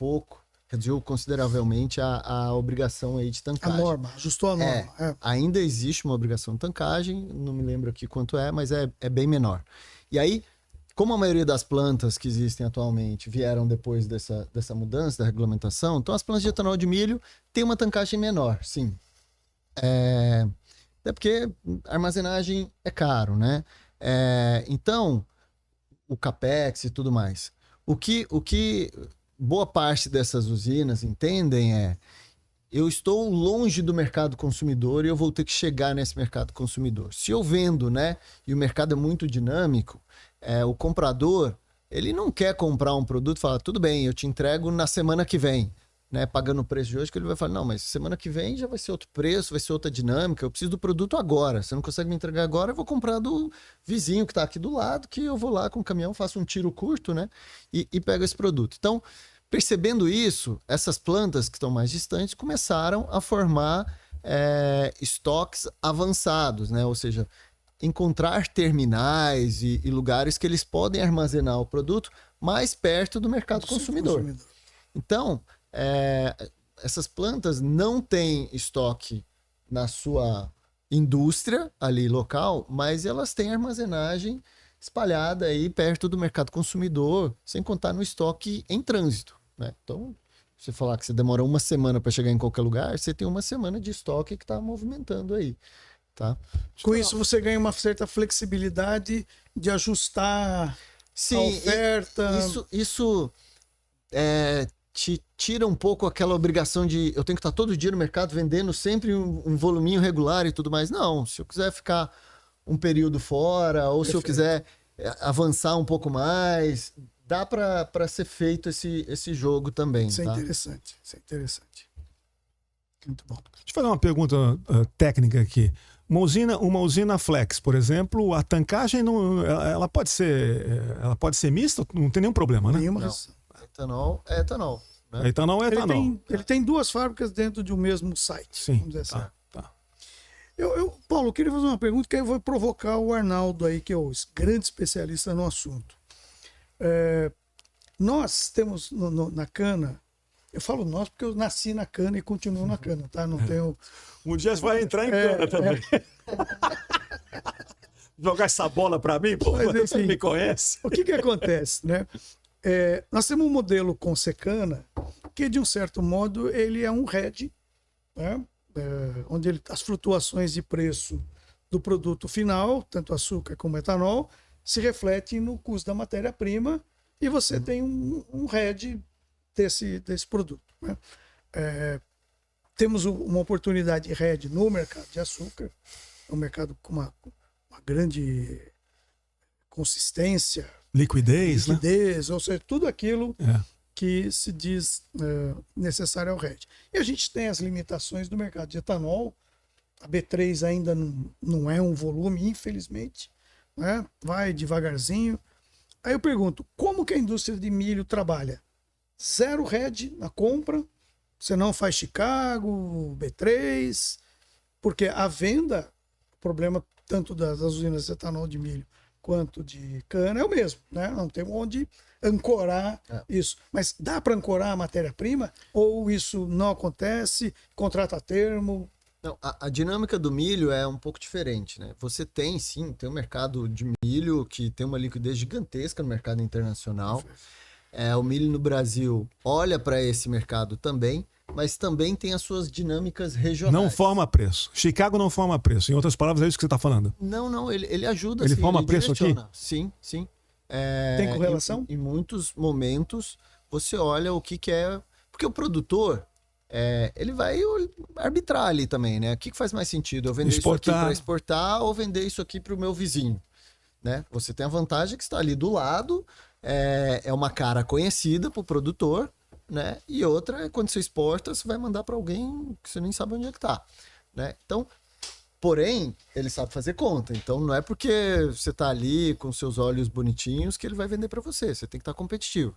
consideravelmente a obrigação aí de tancagem. A norma, ajustou a norma. Ainda existe uma obrigação de tancagem, não me lembro aqui quanto mas é bem menor. E aí, como a maioria das plantas que existem atualmente vieram depois dessa mudança da regulamentação, então as plantas de etanol de milho têm uma tancagem menor, sim. Até porque a armazenagem é caro, né? Então, o CAPEX e tudo mais. O que boa parte dessas usinas entendem eu estou longe do mercado consumidor e eu vou ter que chegar nesse mercado consumidor. Se eu vendo, né, e o mercado é muito dinâmico, o comprador, ele não quer comprar um produto e falar, tudo bem, eu te entrego na semana que vem, né, pagando o preço de hoje, que ele vai falar, não, mas semana que vem já vai ser outro preço, vai ser outra dinâmica, eu preciso do produto agora, você não consegue me entregar agora, eu vou comprar do vizinho que está aqui do lado, que eu vou lá com o caminhão, faço um tiro curto, né, e pego esse produto. Então, percebendo isso, essas plantas que estão mais distantes começaram a formar estoques avançados, né, ou seja, encontrar terminais e lugares que eles podem armazenar o produto mais perto do mercado consumidor. Então, essas plantas não têm estoque na sua indústria ali local, mas elas têm armazenagem espalhada aí perto do mercado consumidor, sem contar no estoque em trânsito, né? Então, se você falar que você demora uma semana para chegar em qualquer lugar, você tem uma semana de estoque que está movimentando aí, tá? Com isso você ganha uma certa flexibilidade de ajustar a oferta. Isso te tira um pouco aquela obrigação de eu tenho que estar todo dia no mercado vendendo sempre um voluminho regular e tudo mais. Não, se eu quiser ficar um período fora ou se eu quiser avançar um pouco mais, dá para ser feito esse jogo também. Isso é tá? interessante, isso é interessante. Muito bom. Deixa eu fazer uma pergunta técnica aqui. Uma usina flex, por exemplo, a tancagem ela pode ser mista, não tem nenhum problema, né? Nenhuma Não. restrição. Etanol é etanol. Né? Etanol é etanol. Ele tem duas fábricas dentro de um mesmo site. Sim, Vamos dizer assim. tá. Paulo, eu queria fazer uma pergunta que aí eu vou provocar o Arnaldo aí, que é o grande especialista no assunto. Nós temos na cana, eu falo nós porque eu nasci na cana e continuo na cana, tá? Não tenho... Um dia você vai entrar em cana também. Jogar essa bola para mim, pô, Mas, você enfim, me conhece. O que acontece, né? Nós temos um modelo com secana que, de um certo modo, ele é um hedge, né? Onde as flutuações de preço do produto final, tanto açúcar como etanol, se refletem no custo da matéria-prima e você tem um hedge desse produto. Né? Temos uma oportunidade de hedge no mercado de açúcar, um mercado com uma grande consistência, Liquidez, né? ou seja, tudo aquilo que se diz necessário ao hedge. E a gente tem as limitações do mercado de etanol. A B3 ainda não é um volume, infelizmente, né? Vai devagarzinho. Aí eu pergunto, como que a indústria de milho trabalha? Zero hedge na compra, você não faz Chicago, B3, porque a venda, o problema tanto das usinas de etanol de milho quanto de cana é o mesmo, né? Não tem onde ancorar isso. Mas dá para ancorar a matéria-prima? Ou isso não acontece? Contrato a termo? Não, a dinâmica do milho é um pouco diferente, né? Você tem um mercado de milho que tem uma liquidez gigantesca no mercado internacional. O milho no Brasil olha para esse mercado também, mas também tem as suas dinâmicas regionais. Não forma preço. Chicago não forma preço. Em outras palavras, é isso que você está falando. Não, ele ajuda. Ele sim, forma ele preço direciona. aqui? Sim. Tem correlação? Em muitos momentos, você olha o que é... Porque o produtor, ele vai arbitrar ali também, né? O que faz mais sentido? Eu vender isso aqui para exportar ou vender isso aqui para o meu vizinho? Né? Você tem a vantagem que está ali do lado, é uma cara conhecida para o produtor, né? E outra é quando você exporta, você vai mandar para alguém que você nem sabe onde é que está. Né? Então, porém, ele sabe fazer conta. Então, não é porque você está ali com seus olhos bonitinhos que ele vai vender para você. Você tem que estar competitivo.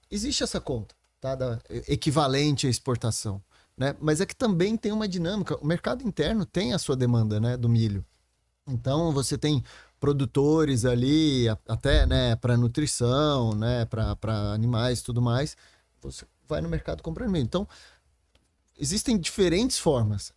Existe essa conta. exportada equivalente à exportação, né? Mas é que também tem uma dinâmica. O mercado interno tem a sua demanda, né, do milho. Então, você tem produtores ali, até, né, para nutrição, né, para animais e tudo mais. Você vai no mercado comprando milho. Então, existem diferentes formas.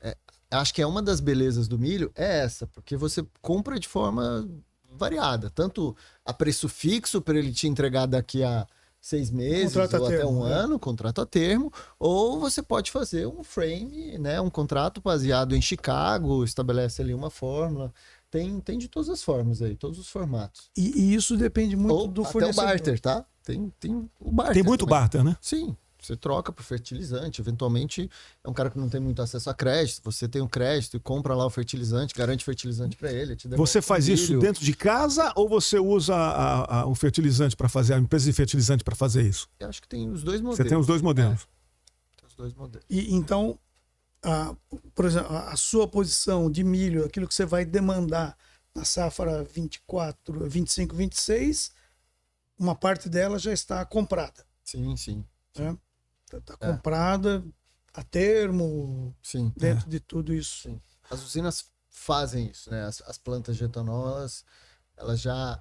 Acho que uma das belezas do milho é essa, porque você compra de forma variada. Tanto a preço fixo, para ele te entregar daqui a 6 meses ou até um ano, contrato a termo, ou você pode fazer um frame, né, um contrato baseado em Chicago, estabelece ali uma fórmula. Tem de todas as formas aí, todos os formatos. E isso depende muito do fornecedor. Até o barter, tá? Tem o barter. Tem muito também. barter, né? Sim. Você troca por fertilizante. Eventualmente, é um cara que não tem muito acesso a crédito. Você tem um crédito e compra lá o fertilizante, garante fertilizante para ele. Você faz isso dentro de casa ou você usa o fertilizante para fazer, a empresa de fertilizante para fazer isso? Eu acho que tem os dois modelos. Você tem os dois modelos. Tem os dois modelos. E então, por exemplo, a sua posição de milho, aquilo que você vai demandar na safra 24, 25, 26, uma parte dela já está comprada. Sim, sim. Né? Está comprada a termo, sim, dentro de tudo isso. Sim. As usinas fazem isso, né? As plantas de etanol, elas já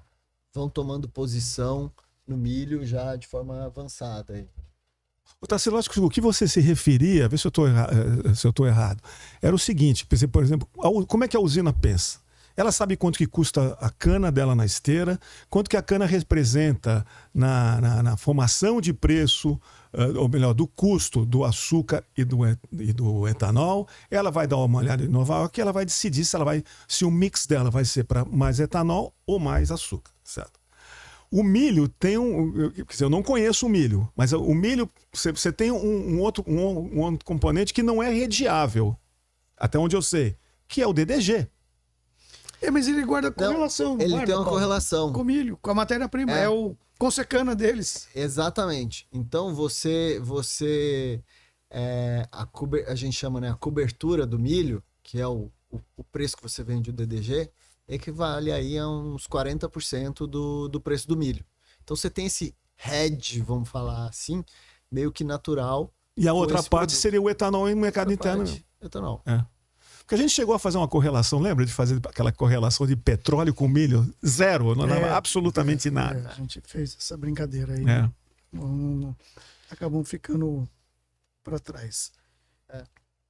vão tomando posição no milho já de forma avançada. Aí. Tarsila, o que você se referia, vê se eu estou errado, era o seguinte, por exemplo, como é que a usina pensa? Ela sabe quanto que custa a cana dela na esteira, quanto que a cana representa na formação de preço, ou melhor, do custo do açúcar e do etanol. Ela vai dar uma olhada em Nova York e ela vai decidir se o mix dela vai ser para mais etanol ou mais açúcar, certo? O milho tem quer dizer, eu não conheço o milho, mas o milho, você tem um outro componente que não é rediável, até onde eu sei, que é o DDG. Mas ele guarda correlação. Ele tem uma correlação. Com o milho, com a matéria-prima. É o consecana deles. Exatamente. Então, a gente chama, né, a cobertura do milho, que é o preço que você vende o DDG, equivale aí a uns 40% do preço do milho. Então, você tem esse hedge, vamos falar assim, meio que natural. E a outra parte seria o etanol no mercado interno. Etanol. Porque a gente chegou a fazer uma correlação, lembra de fazer aquela correlação de petróleo com milho? Zero, não dava absolutamente nada. A gente fez essa brincadeira aí. Acabam ficando para trás.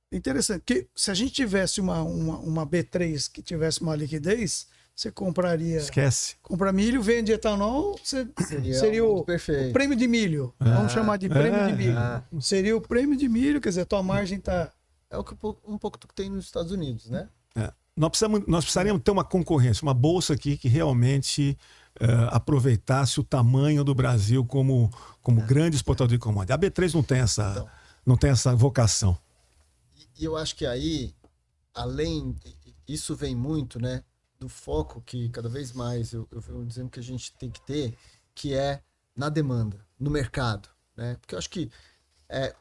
Interessante, porque se a gente tivesse uma B3 que tivesse uma liquidez, você compraria... Esquece. Compra milho, vende etanol, seria o prêmio de milho. Vamos chamar de prêmio de milho. Seria o prêmio de milho, quer dizer, a tua margem está... É um pouco do que tem nos Estados Unidos, né? Nós precisaríamos ter uma concorrência, uma bolsa aqui que realmente aproveitasse o tamanho do Brasil como grande exportador de commodity. A B3 não tem essa vocação. E eu acho que aí, isso vem muito, né, do foco que cada vez mais eu venho dizendo que a gente tem que ter, que é na demanda, no mercado, né? Porque eu acho que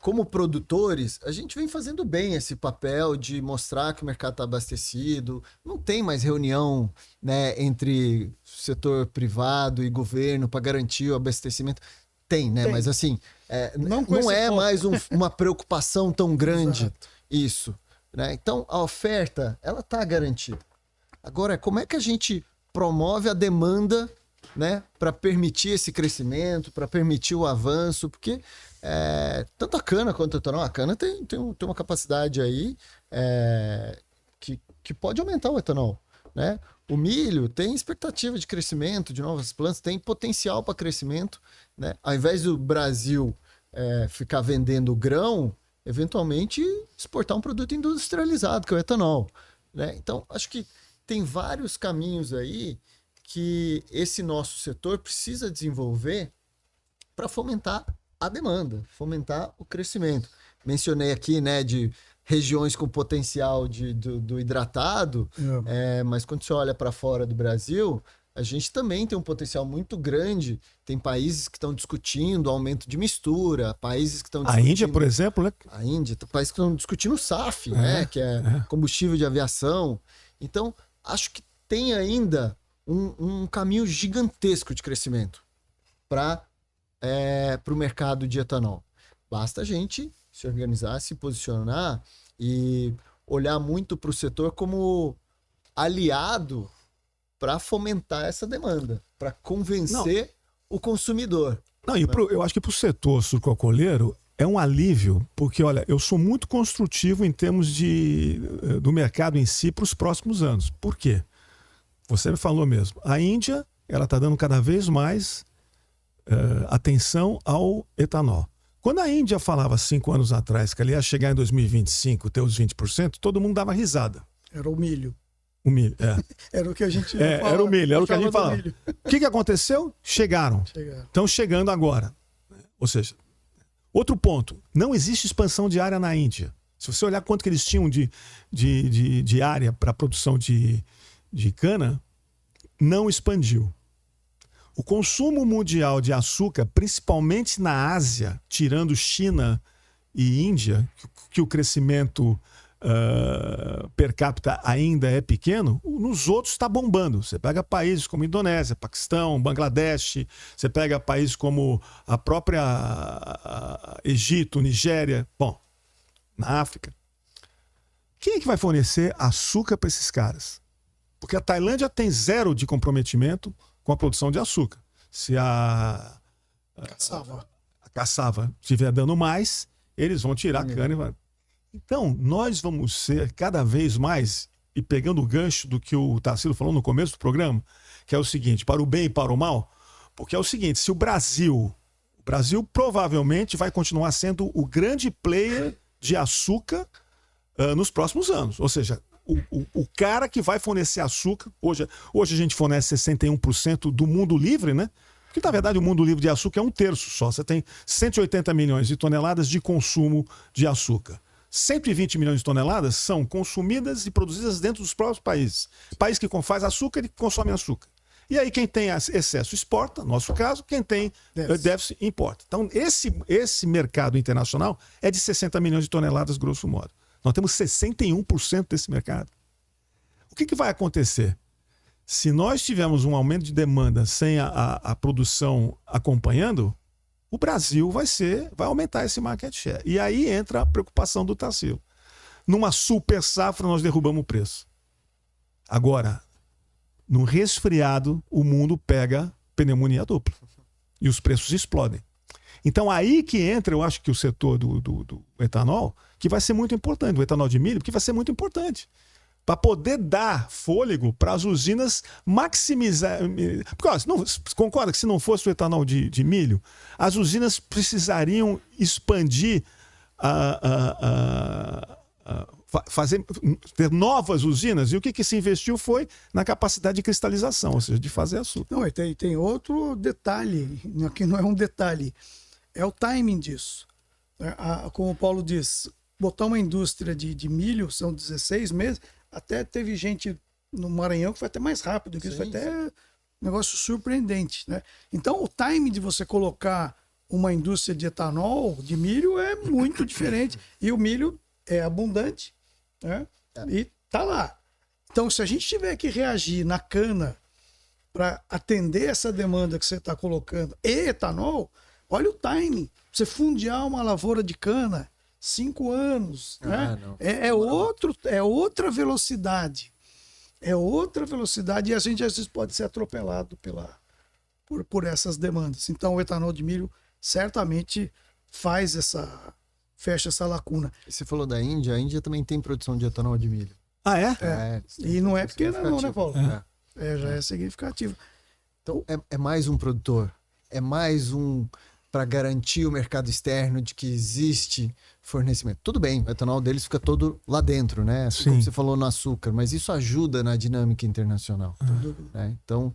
como produtores, a gente vem fazendo bem esse papel de mostrar que o mercado está abastecido. Não tem mais reunião, né, entre setor privado e governo para garantir o abastecimento. Tem, né? Tem. Mas assim, não é mais uma preocupação tão grande. Exato. Isso. Né? Então, a oferta, ela está garantida. Agora, como é que a gente promove a demanda, né, para permitir esse crescimento, para permitir o avanço? Porque tanto a cana quanto o etanol, a cana tem uma capacidade aí que pode aumentar o etanol, né? O milho tem expectativa de crescimento de novas plantas, tem potencial para crescimento, né? Ao invés do Brasil ficar vendendo grão, eventualmente exportar um produto industrializado, que é o etanol, né? Então, acho que tem vários caminhos aí que esse nosso setor precisa desenvolver para fomentar a demanda, fomentar o crescimento. Mencionei aqui, né, de regiões com potencial do hidratado, mas quando você olha para fora do Brasil, a gente também tem um potencial muito grande. Tem países que estão discutindo aumento de mistura, países que estão discutindo... A Índia, por exemplo, né? A Índia, países que estão discutindo SAF, né, que é combustível de aviação. Então, acho que tem ainda um caminho gigantesco de crescimento para o mercado de etanol. Basta a gente se organizar, se posicionar e olhar muito para o setor como aliado para fomentar essa demanda, para convencer o consumidor. Não, eu acho que para o setor sucroalcooleiro é um alívio, porque, olha, eu sou muito construtivo em termos do mercado em si para os próximos anos. Por quê? Você me falou mesmo. A Índia, ela está dando cada vez mais atenção ao etanol. Quando a Índia falava 5 anos atrás que ela ia chegar em 2025, ter os 20%, todo mundo dava risada. Era o milho. O milho, Era o que a gente era o milho, era o que a gente falava. O que aconteceu? Chegaram. Estão chegando agora. Ou seja, outro ponto, não existe expansão de área na Índia. Se você olhar quanto que eles tinham de área para produção de cana, não expandiu. O consumo mundial de açúcar, principalmente na Ásia, tirando China e Índia, que o crescimento per capita ainda é pequeno, nos outros está bombando. Você pega países como Indonésia, Paquistão, Bangladesh, você pega países como a própria Egito, Nigéria, bom, na África. Quem é que vai fornecer açúcar para esses caras? Porque a Tailândia tem 0 de comprometimento com a produção de açúcar. Se a caçava estiver dando mais, eles vão tirar a cana e vai... Então, nós vamos ser cada vez mais, e pegando o gancho do que o Tarsilo falou no começo do programa, que é o seguinte, para o bem e para o mal, porque é o seguinte, se o Brasil provavelmente vai continuar sendo o grande player de açúcar nos próximos anos. Ou seja, o cara que vai fornecer açúcar, hoje a gente fornece 61% do mundo livre, né? Porque, na verdade, o mundo livre de açúcar é 1/3 só. Você tem 180 milhões de toneladas de consumo de açúcar. 120 milhões de toneladas são consumidas e produzidas dentro dos próprios países. País que faz açúcar e consome açúcar. E aí quem tem excesso exporta, no nosso caso, quem tem déficit importa. Então esse mercado internacional é de 60 milhões de toneladas, grosso modo. Nós temos 61% desse mercado. O que vai acontecer? Se nós tivermos um aumento de demanda sem a produção acompanhando, o Brasil vai aumentar esse market share. E aí entra a preocupação do Tarsilo. Numa super safra, nós derrubamos o preço. Agora, num resfriado, o mundo pega pneumonia dupla. E os preços explodem. Então, aí que entra, eu acho que o setor do etanol, que vai ser muito importante, o etanol de milho, porque vai ser muito importante. Para poder dar fôlego para as usinas maximizar. Porque, ó, concorda que se não fosse o etanol de milho, as usinas precisariam expandir, ter novas usinas, e o que se investiu foi na capacidade de cristalização, ou seja, de fazer açúcar. Não, e tem outro detalhe, que não é um detalhe, é o timing disso. Como o Paulo diz, botar uma indústria de milho são 16 meses. Até teve gente no Maranhão que foi até mais rápido, que isso foi até um negócio surpreendente, né? Então, o time de você colocar uma indústria de etanol, de milho, é muito diferente. E o milho é abundante, né? E tá lá. Então, se a gente tiver que reagir na cana para atender essa demanda que você está colocando e etanol, olha o timing. Você fundear uma lavoura de cana, 5 anos, né? É outra velocidade. É outra velocidade e a gente às vezes pode ser atropelado por essas demandas. Então o etanol de milho certamente fecha essa lacuna. Você falou da Índia, a Índia também tem produção de etanol de milho. Ah, é? E não é pequena não, né, Paulo? Já é significativo. Então é mais um produtor, é mais um para garantir o mercado externo de que existe fornecimento. Tudo bem, o etanol deles fica todo lá dentro, né? Assim como você falou no açúcar, mas isso ajuda na dinâmica internacional. Né? Então,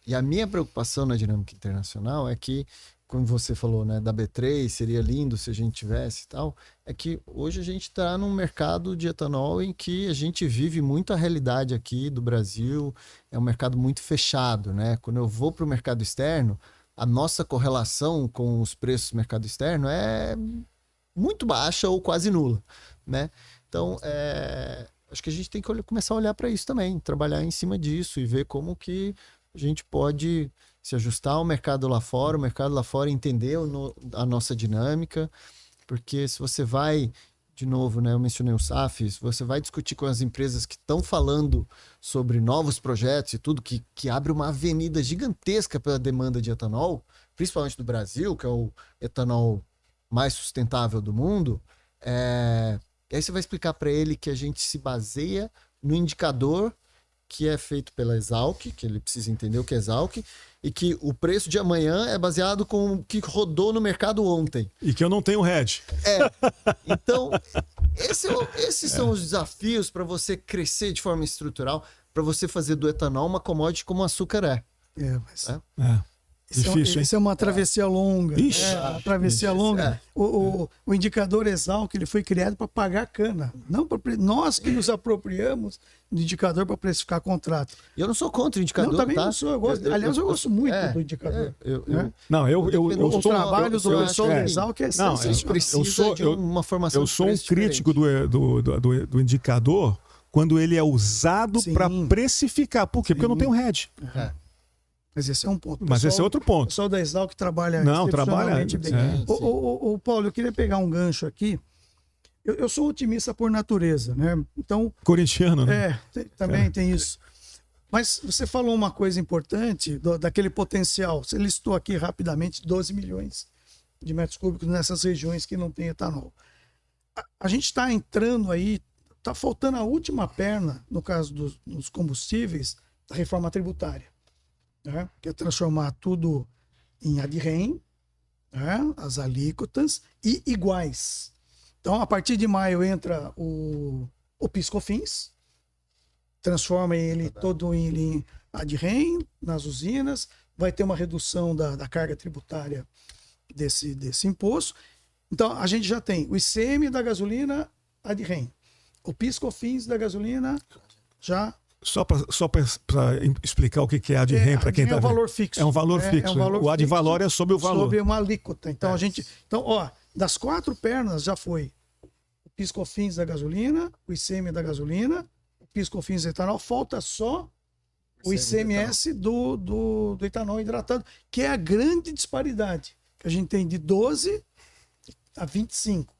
e a minha preocupação na dinâmica internacional é que, como você falou, né, da B3, seria lindo se a gente tivesse e tal, é que hoje a gente está num mercado de etanol em que a gente vive muito a realidade aqui do Brasil, é um mercado muito fechado, né? Quando eu vou para o mercado externo, a nossa correlação com os preços do mercado externo é muito baixa ou quase nula, né? Então, acho que a gente tem que começar a olhar para isso também, trabalhar em cima disso e ver como que a gente pode se ajustar ao mercado lá fora, o mercado lá fora entender a nossa dinâmica, porque se você vai, de novo, né, eu mencionei o SAF, se você vai discutir com as empresas que estão falando sobre novos projetos e tudo, que abre uma avenida gigantesca pela demanda de etanol, principalmente do Brasil, que é o etanol mais sustentável do mundo, e aí você vai explicar para ele que a gente se baseia no indicador que é feito pela Exalc, que ele precisa entender o que é Exalc, e que o preço de amanhã é baseado com o que rodou no mercado ontem. E que eu não tenho hedge. Então, esses são os desafios para você crescer de forma estrutural, para você fazer do etanol uma commodity como o açúcar é. Difícil, hein? Isso é uma travessia longa. Ixi, Uma travessia longa. O indicador Exalc ele foi criado para pagar cana. Não nós que nos apropriamos do indicador para precificar contrato. E eu não sou contra o indicador, também tá? não sou. Eu gosto muito do indicador. Eu o trabalho do pessoal do Exalc é não, sensacional. Uma formação eu sou um crítico do indicador quando ele é usado para precificar. Por quê? Porque eu não tenho hedge. Mas esse é um ponto. Mas esse é outro ponto. O pessoal da Exalc trabalha excepcionalmente bem. É. Paulo, eu queria pegar um gancho aqui. Eu sou otimista por natureza, né? Então, corintiano, né? Também tem isso. Mas você falou uma coisa importante daquele potencial. Você listou aqui rapidamente 12 milhões de metros cúbicos nessas regiões que não tem etanol. A gente está entrando aí, está faltando a última perna, no caso dos combustíveis, da reforma tributária. Né? Que é transformar tudo em ad-rem, né? As alíquotas e iguais. Então, a partir de maio entra o PIS/COFINS, transforma ele todo em ad-rem nas usinas, vai ter uma redução da carga tributária desse imposto. Então, a gente já tem o ICM da gasolina ad-rem, o PIS/COFINS da gasolina já... Só para explicar o que é ad-rem para quem está vendo. É um valor fixo. É um valor fixo. O ad-valor é sobre o valor. Sobre uma alíquota. Então, das 4 pernas já foi o PIS/COFINS da gasolina, o ICM da gasolina, o PIS/COFINS do etanol, falta só o ICMS do etanol hidratado, que é a grande disparidade, que a gente tem de 12 a 25.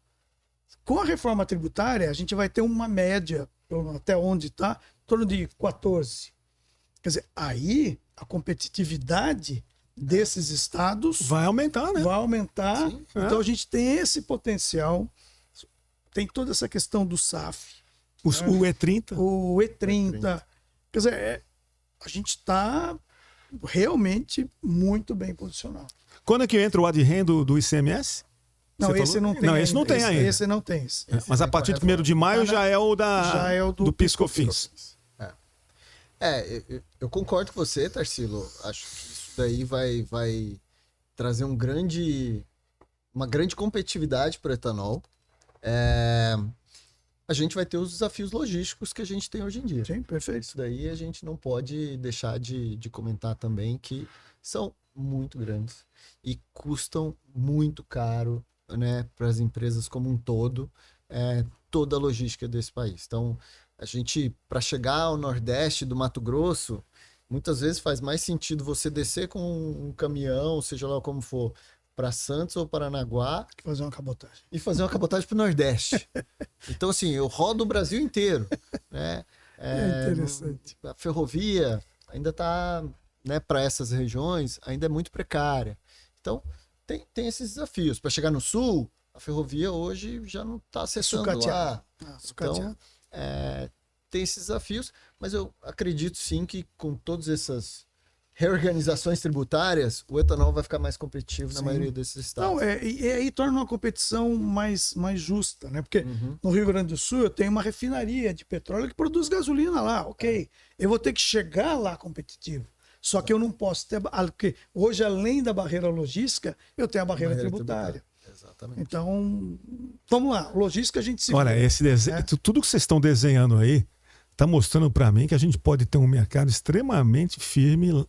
Com a reforma tributária, a gente vai ter uma média, até onde está, em torno de 14. Quer dizer, aí a competitividade desses estados vai aumentar, né? Vai aumentar. Sim, então a gente tem esse potencial, tem toda essa questão do SAF. O E30. O E30. Quer dizer, a gente está realmente muito bem posicionado. Quando é que entra o ad-rem do ICMS? Não, esse não tem. Não, esse não tem ainda. Esse não tem. Mas a partir de 1º de maio já é o do PIS/COFINS. Eu concordo com você, Tarsilo. Acho que isso daí vai trazer uma grande competitividade para o etanol. A gente vai ter os desafios logísticos que a gente tem hoje em dia. Sim, perfeito. Isso daí a gente não pode deixar de comentar também, que são muito grandes e custam muito caro, né, para as empresas como um todo, toda a logística desse país. Então, a gente, para chegar ao Nordeste do Mato Grosso, muitas vezes faz mais sentido você descer com um caminhão, seja lá como for, para Santos ou Paranaguá. Fazer uma cabotagem. E fazer uma cabotagem para o Nordeste. Então, assim, eu rodo o Brasil inteiro. Né? Interessante. A ferrovia ainda está, né, para essas regiões, ainda é muito precária. Então, tem esses desafios. Para chegar no Sul, a ferrovia hoje já não está acessando lá. Então, tem esses desafios, mas eu acredito sim que com todas essas reorganizações tributárias, o etanol vai ficar mais competitivo na maioria desses estados. Não, e aí torna uma competição mais justa, né? Porque no Rio Grande do Sul eu tenho uma refinaria de petróleo que produz gasolina lá, ok. Eu vou ter que chegar lá competitivo. Só que eu não posso ter... Porque hoje, além da barreira logística, eu tenho a barreira tributária. Exatamente. Então, vamos lá. Logística a gente se... Olha, esse desenho, tudo que vocês estão desenhando aí está mostrando para mim que a gente pode ter um mercado extremamente firme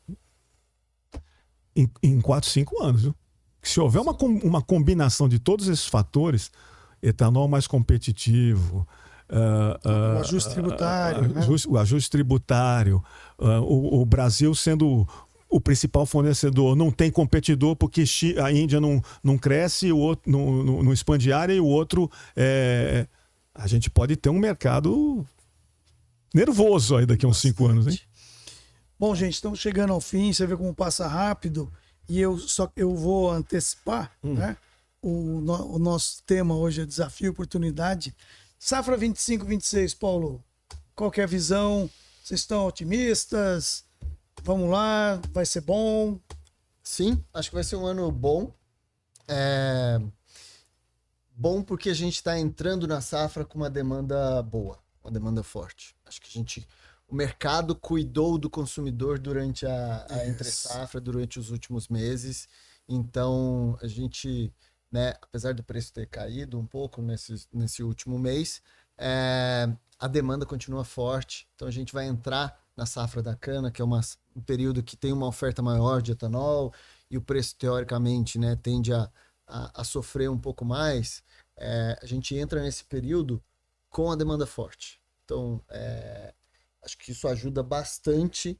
em 4, 5 anos. Viu? Se houver uma combinação de todos esses fatores, etanol mais competitivo, o ajuste tributário, o ajuste tributário, o Brasil sendo o principal fornecedor não tem competidor porque a Índia não cresce, o outro não expande área e o outro a gente pode ter um mercado nervoso aí daqui a uns 5 anos, hein? Bom, gente, estamos chegando ao fim, você vê como passa rápido e eu vou antecipar, né? O nosso tema hoje é desafio, oportunidade. Safra 25-26, Paulo, qual que é a visão? Vocês estão otimistas? Vamos lá, vai ser bom? Sim, acho que vai ser um ano bom. Bom porque a gente está entrando na safra com uma demanda boa, uma demanda forte. Acho que o mercado cuidou do consumidor durante a entre-safra, durante os últimos meses. Então, a gente, né, apesar do preço ter caído um pouco nesse último mês, a demanda continua forte. Então, a gente vai entrar na safra da cana, que é um período que tem uma oferta maior de etanol e o preço, teoricamente, né, tende a sofrer um pouco mais. A gente entra nesse período com a demanda forte. Então, acho que isso ajuda bastante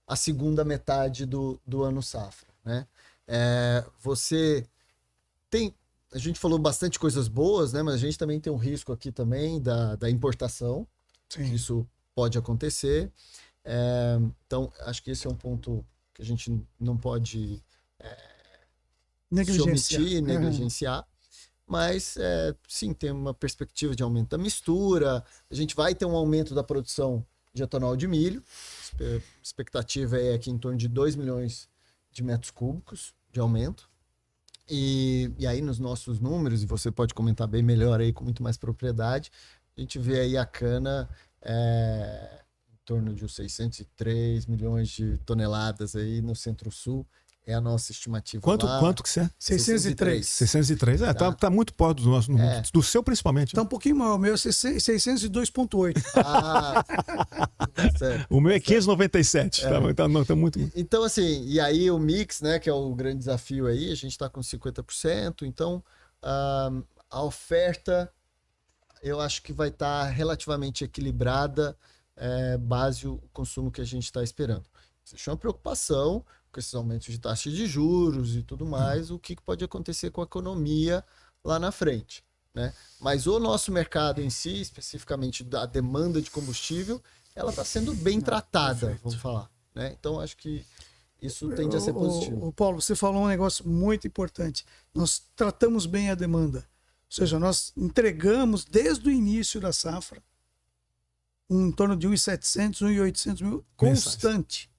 a segunda metade do ano safra, né? A gente falou bastante coisas boas, né? Mas a gente também tem um risco aqui também da importação. Sim. Que isso pode acontecer. Então, acho que esse é um ponto que a gente não pode se omitir, negligenciar. Mas, sim, tem uma perspectiva de aumento da mistura. A gente vai ter um aumento da produção de etanol de milho. A expectativa é aqui em torno de 2 milhões de metros cúbicos de aumento. E aí, nos nossos números, e você pode comentar bem melhor aí com muito mais propriedade, a gente vê aí a cana em torno de 603 milhões de toneladas aí no Centro-Sul. É a nossa estimativa. Quanto que você é? 603. 603. Tá muito perto do nosso número. Do seu, principalmente. Tá um pouquinho maior. O meu é 602,8. Certo. O meu é 597. Tá muito. Então, assim, e aí o mix, né, que é o grande desafio aí, a gente tá com 50%. Então, a oferta, eu acho que vai estar relativamente equilibrada, base o consumo que a gente está esperando. Isso é uma preocupação com esses aumentos de taxa de juros e tudo mais, o que pode acontecer com a economia lá na frente, né? Mas o nosso mercado em si, especificamente da demanda de combustível, ela está sendo bem tratada, vamos falar, né? Então, acho que isso tende a ser positivo. Paulo, você falou um negócio muito importante. Nós tratamos bem a demanda. Ou seja, nós entregamos desde o início da safra em torno de 1.700, 1.800 mil constante.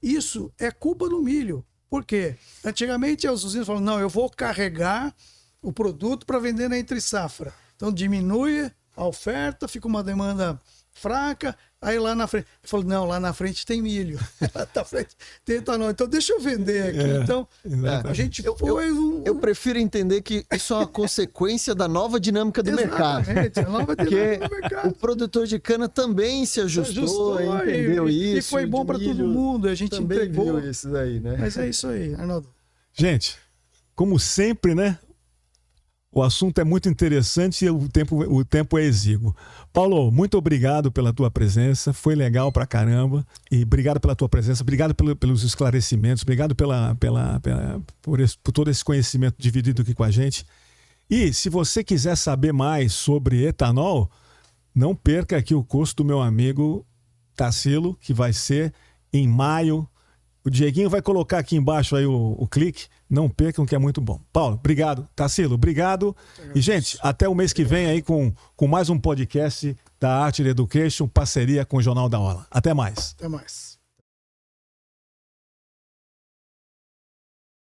Isso é culpa do milho. Por quê? Antigamente as usinas falavam, não, eu vou carregar o produto para vender na entre-safra. Então diminui a oferta, fica uma demanda fraca, aí lá na frente, eu falo, não, lá na frente tem milho, lá na frente tem etanol, então deixa eu vender aqui. Então, a gente eu prefiro entender que isso é uma consequência da nova dinâmica do mercado. A nova dinâmica do mercado. O produtor de cana também se ajustou entendeu isso. E foi bom para todo mundo, a gente também entregou. Viu isso daí, né? Mas é isso aí, Arnaldo. Gente, como sempre, né? O assunto é muito interessante e o tempo é exíguo. Paulo, muito obrigado pela tua presença. Foi legal pra caramba. E obrigado pela tua presença. Obrigado pelos esclarecimentos. Obrigado por todo esse conhecimento dividido aqui com a gente. E se você quiser saber mais sobre etanol, não perca aqui o curso do meu amigo Tarsilo, que vai ser em maio. O Dieguinho vai colocar aqui embaixo aí o clique. Não percam, que é muito bom. Paulo, obrigado. Tarsilo, obrigado. E, gente, até o mês que vem aí com mais um podcast da Archer Education, parceria com o Jornal da Aula. Até mais. Até mais.